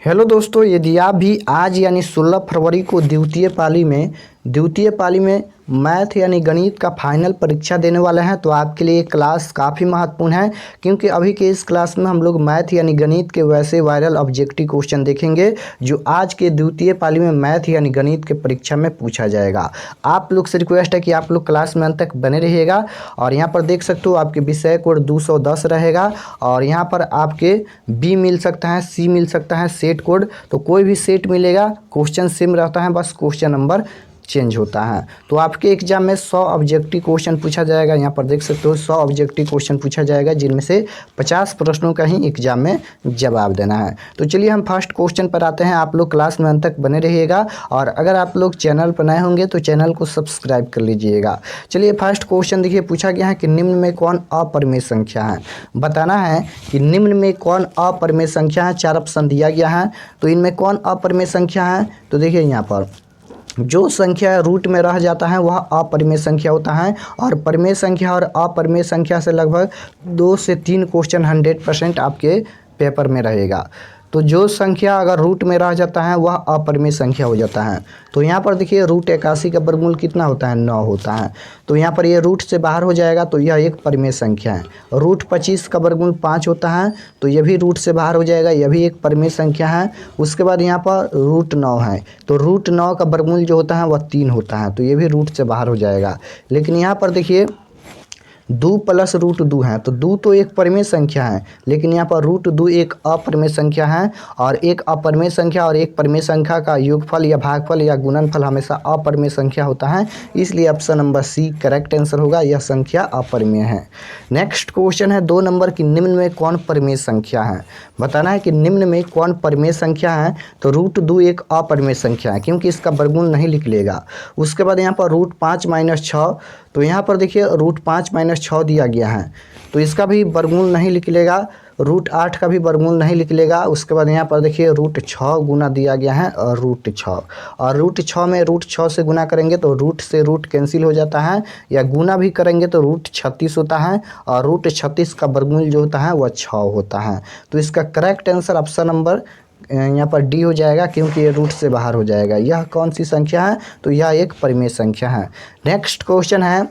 Hello दोस्तों, यदि आप भी आज यानी 16 फरवरी को द्वितीय पाली में मैथ यानी गणित का फाइनल परीक्षा देने वाले हैं तो आपके लिए ये क्लास काफ़ी महत्वपूर्ण है, क्योंकि अभी के इस क्लास में हम लोग मैथ यानी गणित के वैसे वायरल ऑब्जेक्टिव क्वेश्चन देखेंगे जो आज के द्वितीय पाली में मैथ यानी गणित के परीक्षा में पूछा जाएगा। आप लोग से रिक्वेस्ट है कि आप लोग क्लास में अंत तक बने रहिएगा। और यहाँ पर देख सकते हो आपके विषय कोड 210 रहेगा और यहाँ पर आपके बी मिल सकता है, सी मिल सकता है, सेट कोड, तो कोई भी सेट मिलेगा, क्वेश्चन सेम रहता है, बस क्वेश्चन नंबर चेंज होता है। तो आपके एग्जाम में 100 ऑब्जेक्टिव क्वेश्चन पूछा जाएगा। यहाँ पर देख सकते हो 100 ऑब्जेक्टिव क्वेश्चन पूछा जाएगा, जिनमें से 50 प्रश्नों का ही एग्जाम में जवाब देना है। तो चलिए हम फर्स्ट क्वेश्चन पर आते हैं। आप लोग क्लास में अंत तक बने रहिएगा और अगर आप लोग चैनल पर नए होंगे तो चैनल को सब्सक्राइब कर लीजिएगा। चलिए फर्स्ट क्वेश्चन देखिए, पूछा गया है कि निम्न में कौन अपरिमेय संख्या है। बताना है कि निम्न में कौन अपरिमेय संख्या है। 4 ऑप्शन दिया गया है, तो इनमें कौन अपरिमेय संख्या है। तो देखिए यहाँ पर जो संख्या रूट में रह जाता है वह अपरिमेय संख्या होता है, और परिमेय संख्या और अपरिमेय संख्या से लगभग 2 से 3 क्वेश्चन 100% आपके पेपर में रहेगा। तो जो संख्या अगर रूट में रह जाता है वह अपरिमेय संख्या हो जाता है। तो यहाँ पर देखिए रूट 81 का वर्गमूल कितना होता है, 9 होता है। तो यहाँ पर ये रूट से बाहर हो जाएगा, तो यह एक परिमेय संख्या है। रूट 25 का वर्गमूल 5 होता है, तो यह भी रूट से बाहर हो जाएगा, यह भी एक परिमेय संख्या है। उसके बाद यहाँ पर रूट 9 है, तो रूट 9 का वर्गमूल जो होता है वह 3 होता है, तो ये भी रूट से बाहर हो जाएगा। लेकिन यहाँ पर देखिए 2 प्लस रूट 2 है, तो 2 तो एक परिमेय संख्या है, लेकिन यहाँ पर रूट 2 एक अपरिमेय संख्या है। और एक अपरिमेय संख्या और एक परिमेय संख्या का योगफल या भागफल या गुणनफल हमेशा अपरिमेय संख्या होता है, इसलिए option number C correct answer होगा, यह संख्या अपरिमेय है। नेक्स्ट क्वेश्चन है 2 नंबर की, निम्न में कौन परिमेय संख्या है। बताना है कि निम्न में कौन परिमेय संख्या है। तो रूट 2 एक अपरिमेय संख्या है, क्योंकि इसका वर्गमूल नहीं निकलेगा। उसके बाद यहाँ पर रूट 5 माइनस 6, तो यहाँ पर देखिए रूट 5 माइनस 6 दिया गया है, तो इसका भी वर्गमूल नहीं निकलेगा। रूट 8 का भी वर्गमूल नहीं निकलेगा। उसके बाद यहाँ पर देखिए रूट 6 गुना दिया गया है और रूट 6, और रूट 6 में रूट 6 से गुना करेंगे तो रूट से रूट कैंसिल हो जाता है, या गुना भी करेंगे तो रूट 36 होता है, और रूट 36 का वर्गमूल जो होता है वह 6 होता है। तो इसका करेक्ट आंसर ऑप्शन नंबर यहाँ पर डी हो जाएगा, क्योंकि ये रूट से बाहर हो जाएगा। यह कौन सी संख्या है, तो यह एक परिमेय संख्या है। नेक्स्ट क्वेश्चन है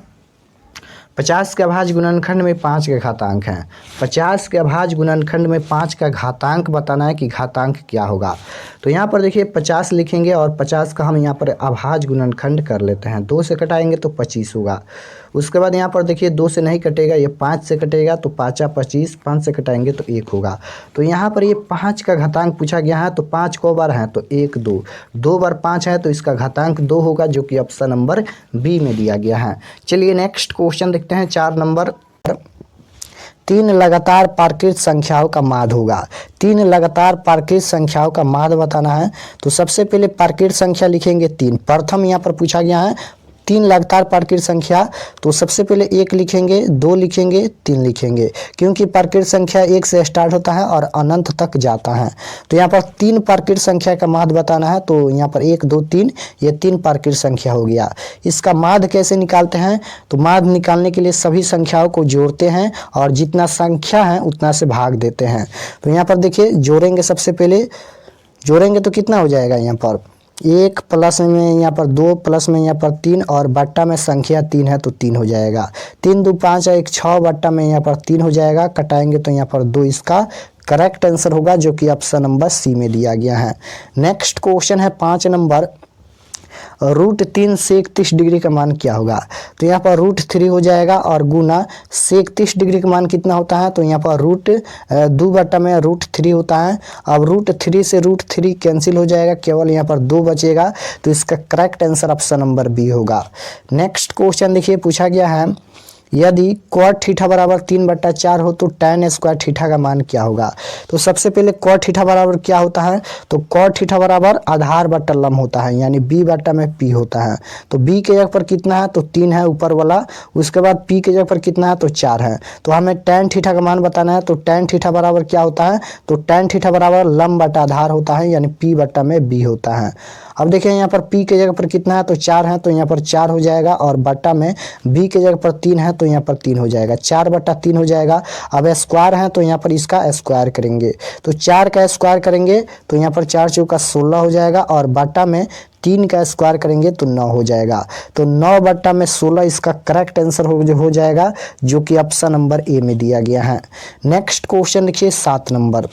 50 के अभाज्य गुणनखंड में 5 के घातांक हैं। 50 के अभाज्य गुणनखंड में 5 का घातांक बताना है कि घातांक क्या होगा। तो यहाँ पर देखिए 50 लिखेंगे और 50 का हम यहाँ पर अभाज्य गुणनखंड कर लेते हैं। 2 से कटाएंगे तो 25 होगा। उसके बाद यहाँ पर देखिए 2 से नहीं कटेगा, ये 5 से कटेगा, तो 5 25, 5 से कटाएंगे तो 1 होगा। तो यहाँ पर ये 5 का घातांक पूछा गया है, तो 5 को बार है तो 1 2, 2 बार 5 है, तो इसका घातांक 2 होगा, जो कि ऑप्शन नंबर बी में दिया गया है। चलिए नेक्स्ट क्वेश्चन देखते हैं 4 नंबर। 3 लगातार पारकृत संख्याओं का माध्य होगा। 3 लगातार पारकृत संख्याओं का माध्य बताना है। तो सबसे पहले पारकृत संख्या लिखेंगे 3। प्रथम यहाँ पर पूछा गया है 3 लगातार पारकृत संख्या, तो सबसे पहले 1 लिखेंगे, 2 लिखेंगे, 3 लिखेंगे, क्योंकि पारकृत संख्या 1 से स्टार्ट होता है और अनंत तक जाता है। तो यहाँ पर 3 पारकृत संख्या का माध्य बताना है। तो यहाँ पर 1 2 3, ये 3 पारकृत संख्या हो गया। इसका माध्य कैसे निकालते हैं, तो माध्य निकालने के लिए सभी संख्याओं को जोड़ते हैं और जितना संख्या है उतना से भाग देते हैं। तो यहाँ पर देखिए जोड़ेंगे, सबसे पहले जोड़ेंगे तो कितना हो जाएगा, यहाँ पर 1 प्लस में यहाँ पर 2 प्लस में यहाँ पर 3 और बट्टा में संख्या 3 है तो 3 हो जाएगा। 3 2 5 1 6, बट्टा में यहाँ पर 3 हो जाएगा, कटाएंगे तो यहाँ पर 2, इसका करेक्ट आंसर होगा, जो कि ऑप्शन नंबर सी में दिया गया है। नेक्स्ट क्वेश्चन है 5 नंबर, रूट 3 से 31 डिग्री का मान क्या होगा। तो यहाँ पर रूट 3 हो जाएगा और गुना से 31 डिग्री का मान कितना होता है, तो यहाँ पर रूट 2 बट्टा में रूट 3 होता है। अब रूट 3 से रूट 3 कैंसिल हो जाएगा, केवल यहाँ पर 2 बचेगा, तो इसका correct answer option number B होगा। नेक्स्ट क्वेश्चन देखिए, पूछा गया है यदि cot थीटा बराबर 3/4 हो तो tan स्क्वायर थीटा का मान क्या होगा। तो सबसे पहले cot थीटा बराबर क्या होता है, तो cot थीटा बराबर आधार बट्टा लंब होता है, यानी b बट्टा में p होता है। तो b के जगह पर कितना है, तो 3 है ऊपर वाला। उसके बाद p के जगह पर कितना है, तो 4 है। तो हमें tan थीटा का मान बताना है। तो tan थीटा बराबर क्या होता है, तो tan थीटा बराबर लंब बट्टा आधार होता है, यानी p बट्टा में b होता है। अब देखिए यहाँ पर p के जगह पर कितना है तो 4 है, तो यहाँ पर 4 हो जाएगा, और बट्टा में b के जगह पर 3 है तो यहाँ पर 3 हो जाएगा, 4/3 हो जाएगा। अब स्क्वायर है तो यहाँ पर इसका स्क्वायर करेंगे, तो 4 का स्क्वायर करेंगे तो यहाँ पर 4 चौका 16 हो जाएगा, और बट्टा में 3 का स्क्वायर करेंगे तो 9 हो जाएगा। तो 9/16 इसका करेक्ट आंसर हो जाएगा, जो कि ऑप्शन नंबर ए में दिया गया है। नेक्स्ट क्वेश्चन देखिए 7 नंबर।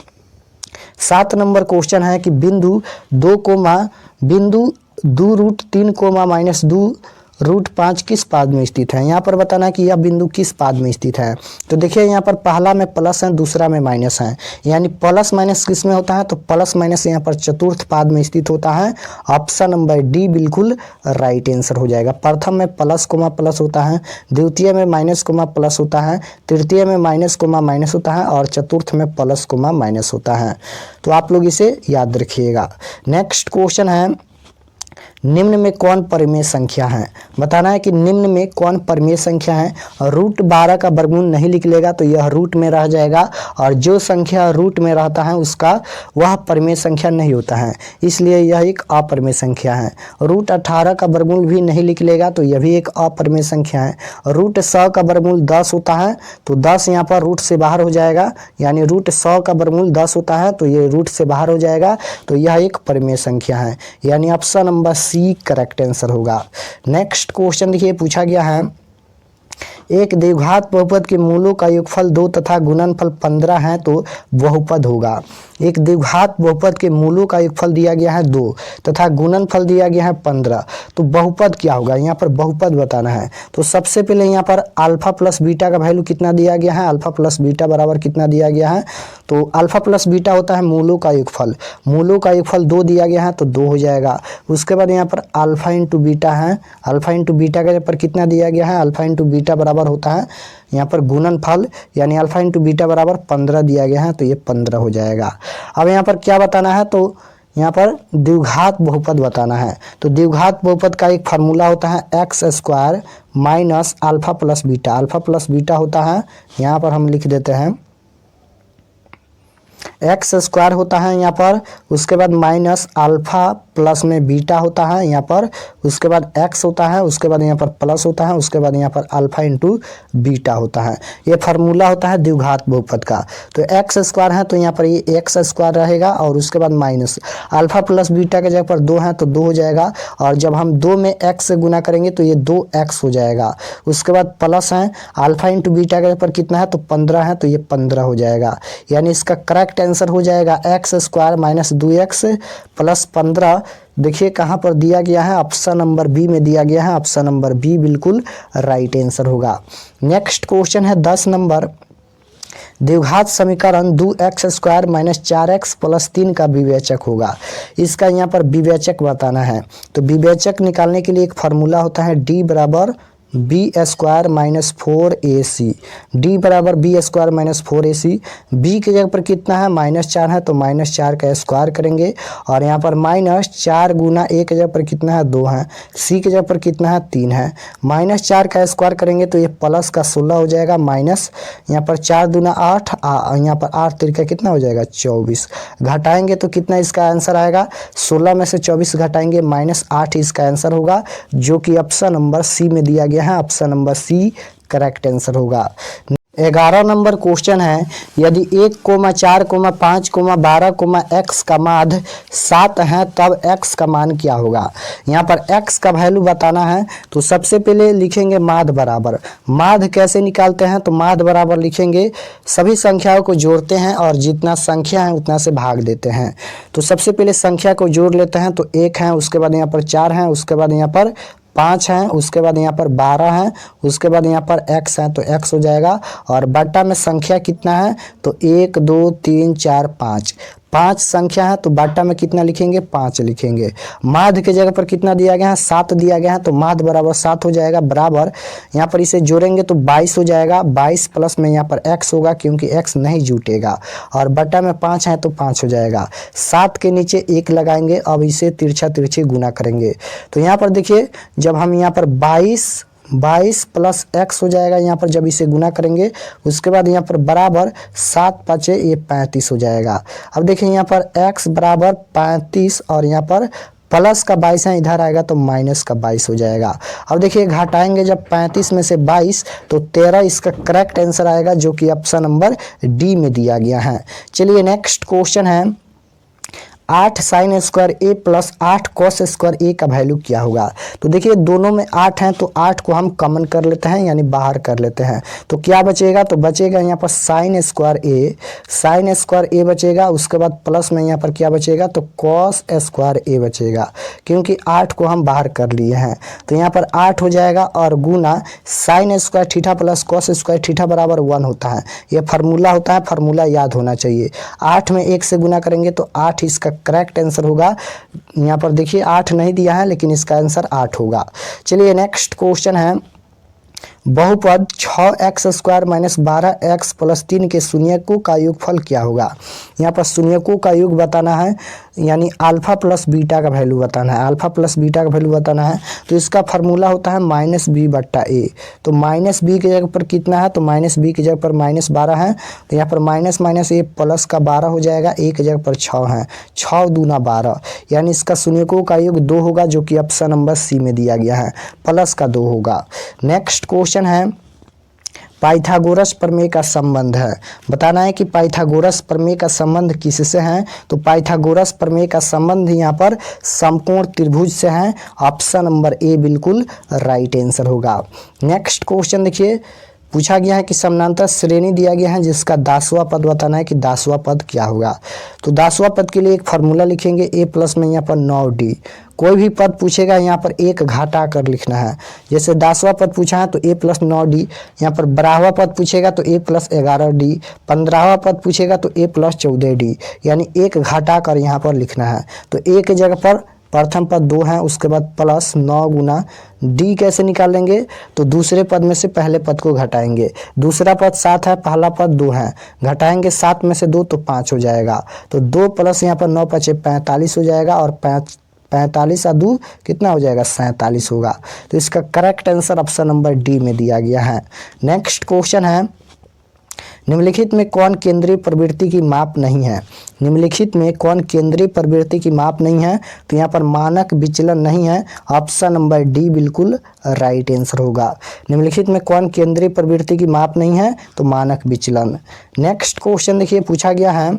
7 नंबर क्वेश्चन है कि बिंदु 2√3, किस पाद में स्थित है। यहाँ पर बताना है कि यह बिंदु किस पाद में स्थित है। तो देखिए यहाँ पर पहला में प्लस है, दूसरा में माइनस है, यानी प्लस माइनस किस में होता है तो प्लस माइनस यहाँ पर चतुर्थ पाद में स्थित होता है। ऑप्शन नंबर डी बिल्कुल राइट आंसर हो जाएगा। प्रथम में प्लस कोमा प्लस होता है, द्वितीय में माइनस कोमा प्लस होता है, तृतीय में माइनस कोमा माइनस होता है, और चतुर्थ में प्लस कोमा माइनस होता है। तो आप लोग इसे याद रखिएगा। नेक्स्ट क्वेश्चन है, निम्न में कौन परिमेय संख्या है। बताना है कि निम्न में कौन परिमेय संख्या है। √12 का वर्गमूल नहीं निकलेगा तो यह रूट में रह जाएगा, और जो संख्या रूट में रहता है उसका वह परिमेय संख्या नहीं होता है, इसलिए यह एक अपरिमेय संख्या है। √18 का वर्गमूल भी नहीं निकलेगा तो यह भी एक अपरिमेय संख्या है। √100 का वर्गमूल 10 होता है, तो 10 यहाँ पर रूट से बाहर हो जाएगा, यानी √100 का वर्गमूल 10 होता है तो ये रूट से बाहर हो जाएगा, तो यह एक परिमेय संख्या है, यानी option number C correct answer होगा। नेक्स्ट क्वेश्चन देखिए पूछा गया है, एक द्विघात बहुपद के मूलों का योगफल 2 तथा गुणनफल 15 है तो बहुपद होगा। एक द्विघात बहुपद के मूलों का योगफल दिया गया है 2 तथा गुणनफल दिया गया है 15, तो बहुपद क्या होगा, यहाँ पर बहुपद बताना है। तो सबसे पहले यहाँ पर अल्फा प्लस बीटा का वैल्यू कितना दिया गया है, अल्फा प्लस बीटा बराबर कितना दिया गया है, तो अल्फा प्लस बीटा होता है मूलों का योगफल, मूलों का योगफल 2 दिया गया है तो 2 हो जाएगा। उसके बाद यहाँ पर अल्फा इंटू बीटा है, अल्फा इंटू बीटा के पर कितना दिया गया है, अल्फा इंटू बीटा बराबर होता है यहाँ पर गुणनफल, यानी अल्फा इंटू बीटा बराबर 15 दिया गया है तो ये 15 हो जाएगा। अब यहाँ पर क्या बताना है, तो यहाँ पर द्विघात बहुपद बताना है। तो द्विघात बहुपद का एक फार्मूला होता है x² minus alpha plus beta, alpha plus beta होता है, यहाँ पर हम लिख देते हैं x² होता है यहाँ पर, उसके बाद माइनस अल्फा प्लस में बीटा होता है यहाँ पर, उसके बाद x होता है, उसके बाद यहाँ पर प्लस होता है, उसके बाद यहाँ पर अल्फा इंटू बीटा होता है। ये फार्मूला होता है द्विघात बहुपद का। तो x² है तो यहाँ पर ये x² रहेगा, और उसके बाद माइनस अल्फा प्लस बीटा के जगह पर 2 है तो 2 हो जाएगा, और जब हम 2 में x से गुना करेंगे तो ये 2x हो जाएगा। उसके बाद प्लस है अल्फा इंटू बीटा के जगह पर कितना है तो 15 है तो ये 15 हो जाएगा, यानी इसका करेक्ट आंसर हो जाएगा x² माइनस 2x प्लस 15। देखिए कहाँ पर दिया गया है, ऑप्शन नंबर बी में दिया गया है, ऑप्शन नंबर बी बिल्कुल राइट आंसर होगा। नेक्स्ट क्वेश्चन है 10 नंबर, द्विघात समीकरण 2x² माइनस 4x प्लस 3 का विवेचक होगा। इसका यहाँ पर विवेचक बताना है। तो विवेचक निकालने के लिए एक फार्मूला होता है d बराबर b² माइनस 4ac, d बराबर b² माइनस 4ac। b की जगह पर कितना है -4 है तो -4 का स्क्वायर करेंगे, और यहाँ पर -4 गुना a की जगह पर कितना है 2 है, c की जगह पर कितना है 3 है, -4 का स्क्वायर करेंगे तो ये प्लस का 16 हो जाएगा, माइनस यहाँ पर 4 दूना 8, यहाँ पर 8 तिरका कितना हो जाएगा 24, घटाएंगे तो कितना इसका आंसर आएगा, 16 में से 24 घटाएंगे -8 इसका आंसर होगा, जो कि ऑप्शन नंबर सी में दिया गया है। Option number C correct answer होगा। 11 नंबर क्वेश्चन है, यदि 1, 4, 5, 12, x का माध्य 7 है तब x का मान क्या होगा। यहाँ पर x का वैल्यू बताना है। तो सबसे पहले लिखेंगे माध्य बराबर, माध्य कैसे निकालते हैं, तो माध्य बराबर लिखेंगे, सभी संख्याओं को जोड़ते हैं और जितना संख्या है उतना से भाग देते हैं। तो सबसे पहले संख्या को जोड़ लेते हैं, तो 1 है, उसके बाद यहाँ पर 4 है, उसके बाद यहाँ पर 5 है, उसके बाद यहाँ पर 12 है, उसके बाद यहाँ पर x है तो x हो जाएगा, और बट्टा में संख्या कितना है तो 1 2 3 4 5 संख्या है, तो बट्टा में कितना लिखेंगे 5 लिखेंगे। माध्य के जगह पर कितना दिया गया है 7 दिया गया है, तो माध्य बराबर 7 हो जाएगा, बराबर यहाँ पर इसे जोड़ेंगे तो 22 हो जाएगा, 22 प्लस में यहाँ पर x होगा क्योंकि x नहीं जुटेगा, और बट्टा में 5 है तो 5 हो जाएगा, 7 के नीचे 1 लगाएंगे। अब इसे तिरछा तिरछी गुना करेंगे, तो यहाँ पर देखिए जब हम यहाँ पर 22 प्लस x हो जाएगा, यहाँ पर जब इसे गुना करेंगे उसके बाद यहाँ पर बराबर 7 5 ये 35 हो जाएगा। अब देखिए यहाँ पर x बराबर 35 और यहाँ पर प्लस का 22 है, इधर आएगा तो माइनस का 22 हो जाएगा। अब देखिए घटाएंगे जब 35 में से 22 तो 13 इसका करेक्ट आंसर आएगा, जो कि ऑप्शन नंबर डी में दिया गया है। चलिए नेक्स्ट क्वेश्चन है 8 साइन स्क्वायर ए प्लस 8 कॉस स्क्वायर ए का वैल्यू क्या होगा। तो देखिए दोनों में 8 हैं तो 8 को हम कॉमन कर लेते हैं यानी बाहर कर लेते हैं, तो क्या बचेगा, तो बचेगा यहाँ पर साइन स्क्वायर ए बचेगा। उसके बाद प्लस में यहाँ पर क्या बचेगा, तो कॉस स्क्वायर ए बचेगा, क्योंकि 8 को हम बाहर कर लिए हैं। तो यहाँ पर 8 हो जाएगा और गुना sine square theta plus cos square theta बराबर 1 होता है। यह फार्मूला होता है, फार्मूला याद होना चाहिए। 8 में 1 से गुना करेंगे तो 8 इसका करेक्ट आंसर होगा। यहाँ पर देखिए 8 नहीं दिया है लेकिन इसका आंसर 8 होगा। चलिए नेक्स्ट क्वेश्चन है बहुपद 6x square minus 12x plus 3 के शून्यकों का योगफल क्या होगा। यहाँ पर शून्यकों का योग बताना है, यानी अल्फा प्लस बीटा का वैल्यू बताना है, अल्फा प्लस बीटा का वैल्यू बताना है। तो इसका फार्मूला होता है माइनस बी बट्टा ए। तो माइनस बी की जगह पर कितना है, तो माइनस बी की जगह पर माइनस 12 है, तो यहाँ पर माइनस माइनस ए प्लस का 12 हो जाएगा, ए की जगह पर 6 है, 6 दूना 12, यानी इसका शून्यकों का योग 2 होगा, जो कि ऑप्शन नंबर सी में दिया गया है, प्लस का 2 होगा। नेक्स्ट क्वेश्चन है पाइथागोरस प्रमेय का संबंध है, बताना है कि पाइथागोरस प्रमेय का संबंध किससे है। तो पाइथागोरस प्रमेय का संबंध यहाँ पर समकोण त्रिभुज से है, ऑप्शन नंबर ए बिल्कुल राइट आंसर होगा। नेक्स्ट क्वेश्चन देखिए पूछा गया है कि समानांतर श्रेणी दिया गया है जिसका 10वां पद बताना है कि 10वां पद क्या होगा। तो 10वां पद के लिए एक फार्मूला लिखेंगे, ए प्लस में यहाँ पर 9d। कोई भी पद पूछेगा यहाँ पर एक घटा कर लिखना है, जैसे 10वां पद पूछा है तो ए प्लस 9d, यहाँ पर 12वां पद पूछेगा तो ए प्लस 11d, 15वां पद पूछेगा तो ए प्लस 14d, यानी एक घटा कर यहाँ पर लिखना है। तो ए की जगह पर प्रथम पद 2 है, उसके बाद प्लस 9 गुना डी कैसे निकालेंगे, तो दूसरे पद में से पहले पद को घटाएंगे। दूसरा पद 7 है, पहला पद 2 है, घटाएंगे 7 में से 2 तो 5 हो जाएगा। तो 2 प्लस यहाँ पर 9 5 45 हो जाएगा, और 45 और 2 कितना हो जाएगा, 47 होगा। तो इसका correct answer option number D में दिया गया है। नेक्स्ट क्वेश्चन है निम्नलिखित में कौन केंद्रीय प्रवृत्ति की माप नहीं है। निम्नलिखित में कौन केंद्रीय प्रवृत्ति की माप नहीं है, तो यहाँ पर मानक विचलन नहीं है, ऑप्शन नंबर डी बिल्कुल राइट आंसर होगा। निम्नलिखित में कौन केंद्रीय प्रवृत्ति की माप नहीं है, तो मानक विचलन। नेक्स्ट क्वेश्चन देखिए पूछा गया है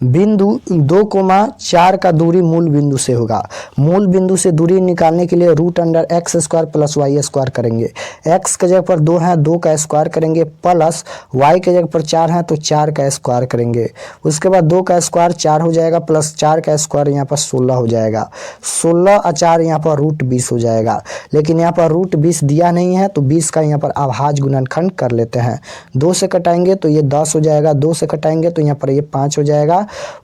बिंदु 2,4 का दूरी मूल बिंदु से होगा। मूल बिंदु से दूरी निकालने के लिए root under X square plus Y square करेंगे। एक्स के जगह पर 2 है, 2 का स्क्वायर करेंगे, प्लस वाई के जगह पर 4 है तो 4 का स्क्वायर करेंगे। उसके बाद 2 का स्क्वायर 4 हो जाएगा, प्लस 4 का स्क्वायर यहाँ पर 16 हो जाएगा। 16 और 4 यहाँ पर रूट 20 हो जाएगा, लेकिन यहाँ पर रूट 20 दिया नहीं है तो 20 का यहाँ पर अभाज्य गुणनखंड कर लेते हैं। 2 से कटाएंगे तो ये 10 हो जाएगा, 2 से कटाएंगे तो यहाँ पर ये 5 हो जाएगा।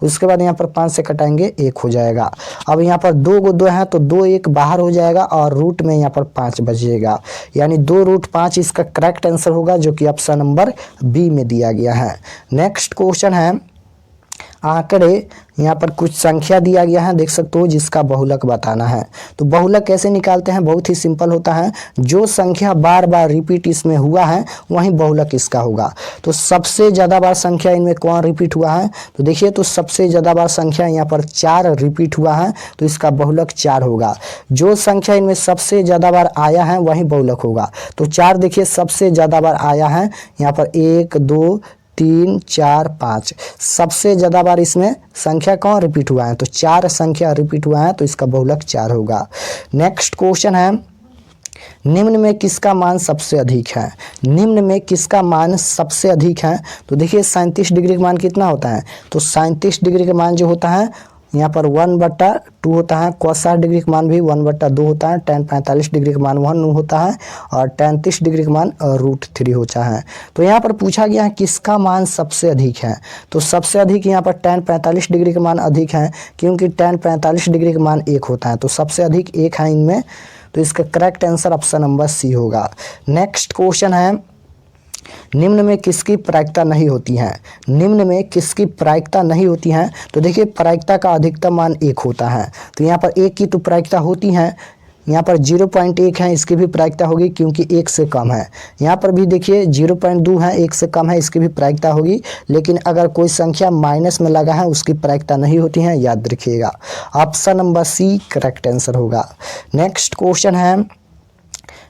उसके बाद यहाँ पर 5 से कटाएंगे 1 हो जाएगा। अब यहाँ पर 2 को 2 है तो 2 1 बाहर हो जाएगा और रूट में यहाँ पर 5 बचेगा, यानी 2 रूट 5 इसका करेक्ट आंसर होगा, जो कि ऑप्शन नंबर बी में दिया गया है। नेक्स्ट क्वेश्चन है आंकड़े, यहाँ पर कुछ संख्या दिया गया है देख सकते हो, जिसका बहुलक बताना है। तो बहुलक कैसे निकालते हैं, बहुत ही सिंपल होता है, जो संख्या बार बार रिपीट इसमें हुआ है वही बहुलक इसका होगा। तो सबसे ज़्यादा बार संख्या इनमें कौन रिपीट हुआ है, तो देखिए तो सबसे ज़्यादा बार संख्या यहाँ पर 4 रिपीट हुआ है, तो इसका बहुलक 4 होगा। जो संख्या इनमें सबसे ज़्यादा बार आया है वही बहुलक होगा। तो 4 देखिए सबसे ज़्यादा बार आया है, यहाँ पर 1 2 3 4 5 सबसे ज़्यादा बार इसमें संख्या कौन रिपीट हुआ है, तो 4 संख्या रिपीट हुआ है, तो इसका बहुलक 4 होगा। नेक्स्ट क्वेश्चन है निम्न में किसका मान सबसे अधिक है। निम्न में किसका मान सबसे अधिक है, तो देखिए 37 डिग्री का मान कितना होता है, तो 37 डिग्री का मान जो होता है यहाँ पर 1/2 होता है, cos 60 डिग्री का मान भी 1/2 होता है, tan 45 डिग्री का मान 1 होता है, और tan 30 डिग्री का मान √3 होता है। तो यहाँ पर पूछा गया है किसका मान सबसे अधिक है, तो सबसे अधिक यहाँ पर tan 45 डिग्री का मान अधिक है, क्योंकि tan 45 डिग्री का मान 1 होता है, तो सबसे अधिक 1 है इनमें, तो इसका correct answer option number C होगा। नेक्स्ट क्वेश्चन है निम्न में किसकी प्रायिकता नहीं होती है। निम्न में किसकी प्रायिकता नहीं होती है, तो देखिए प्रायिकता का अधिकतम मान 1 होता है, तो यहाँ पर 1 की तो प्रायिकता होती है, यहाँ पर 0.1 है, इसकी भी प्रायिकता होगी क्योंकि 1 से कम है। यहाँ पर भी देखिए 0.2 है, 1 से कम है, इसकी भी प्रायिकता होगी। लेकिन अगर कोई संख्या माइनस में लगा है उसकी प्रायिकता नहीं होती है, याद रखिएगा। Option number C correct answer होगा। नेक्स्ट क्वेश्चन है,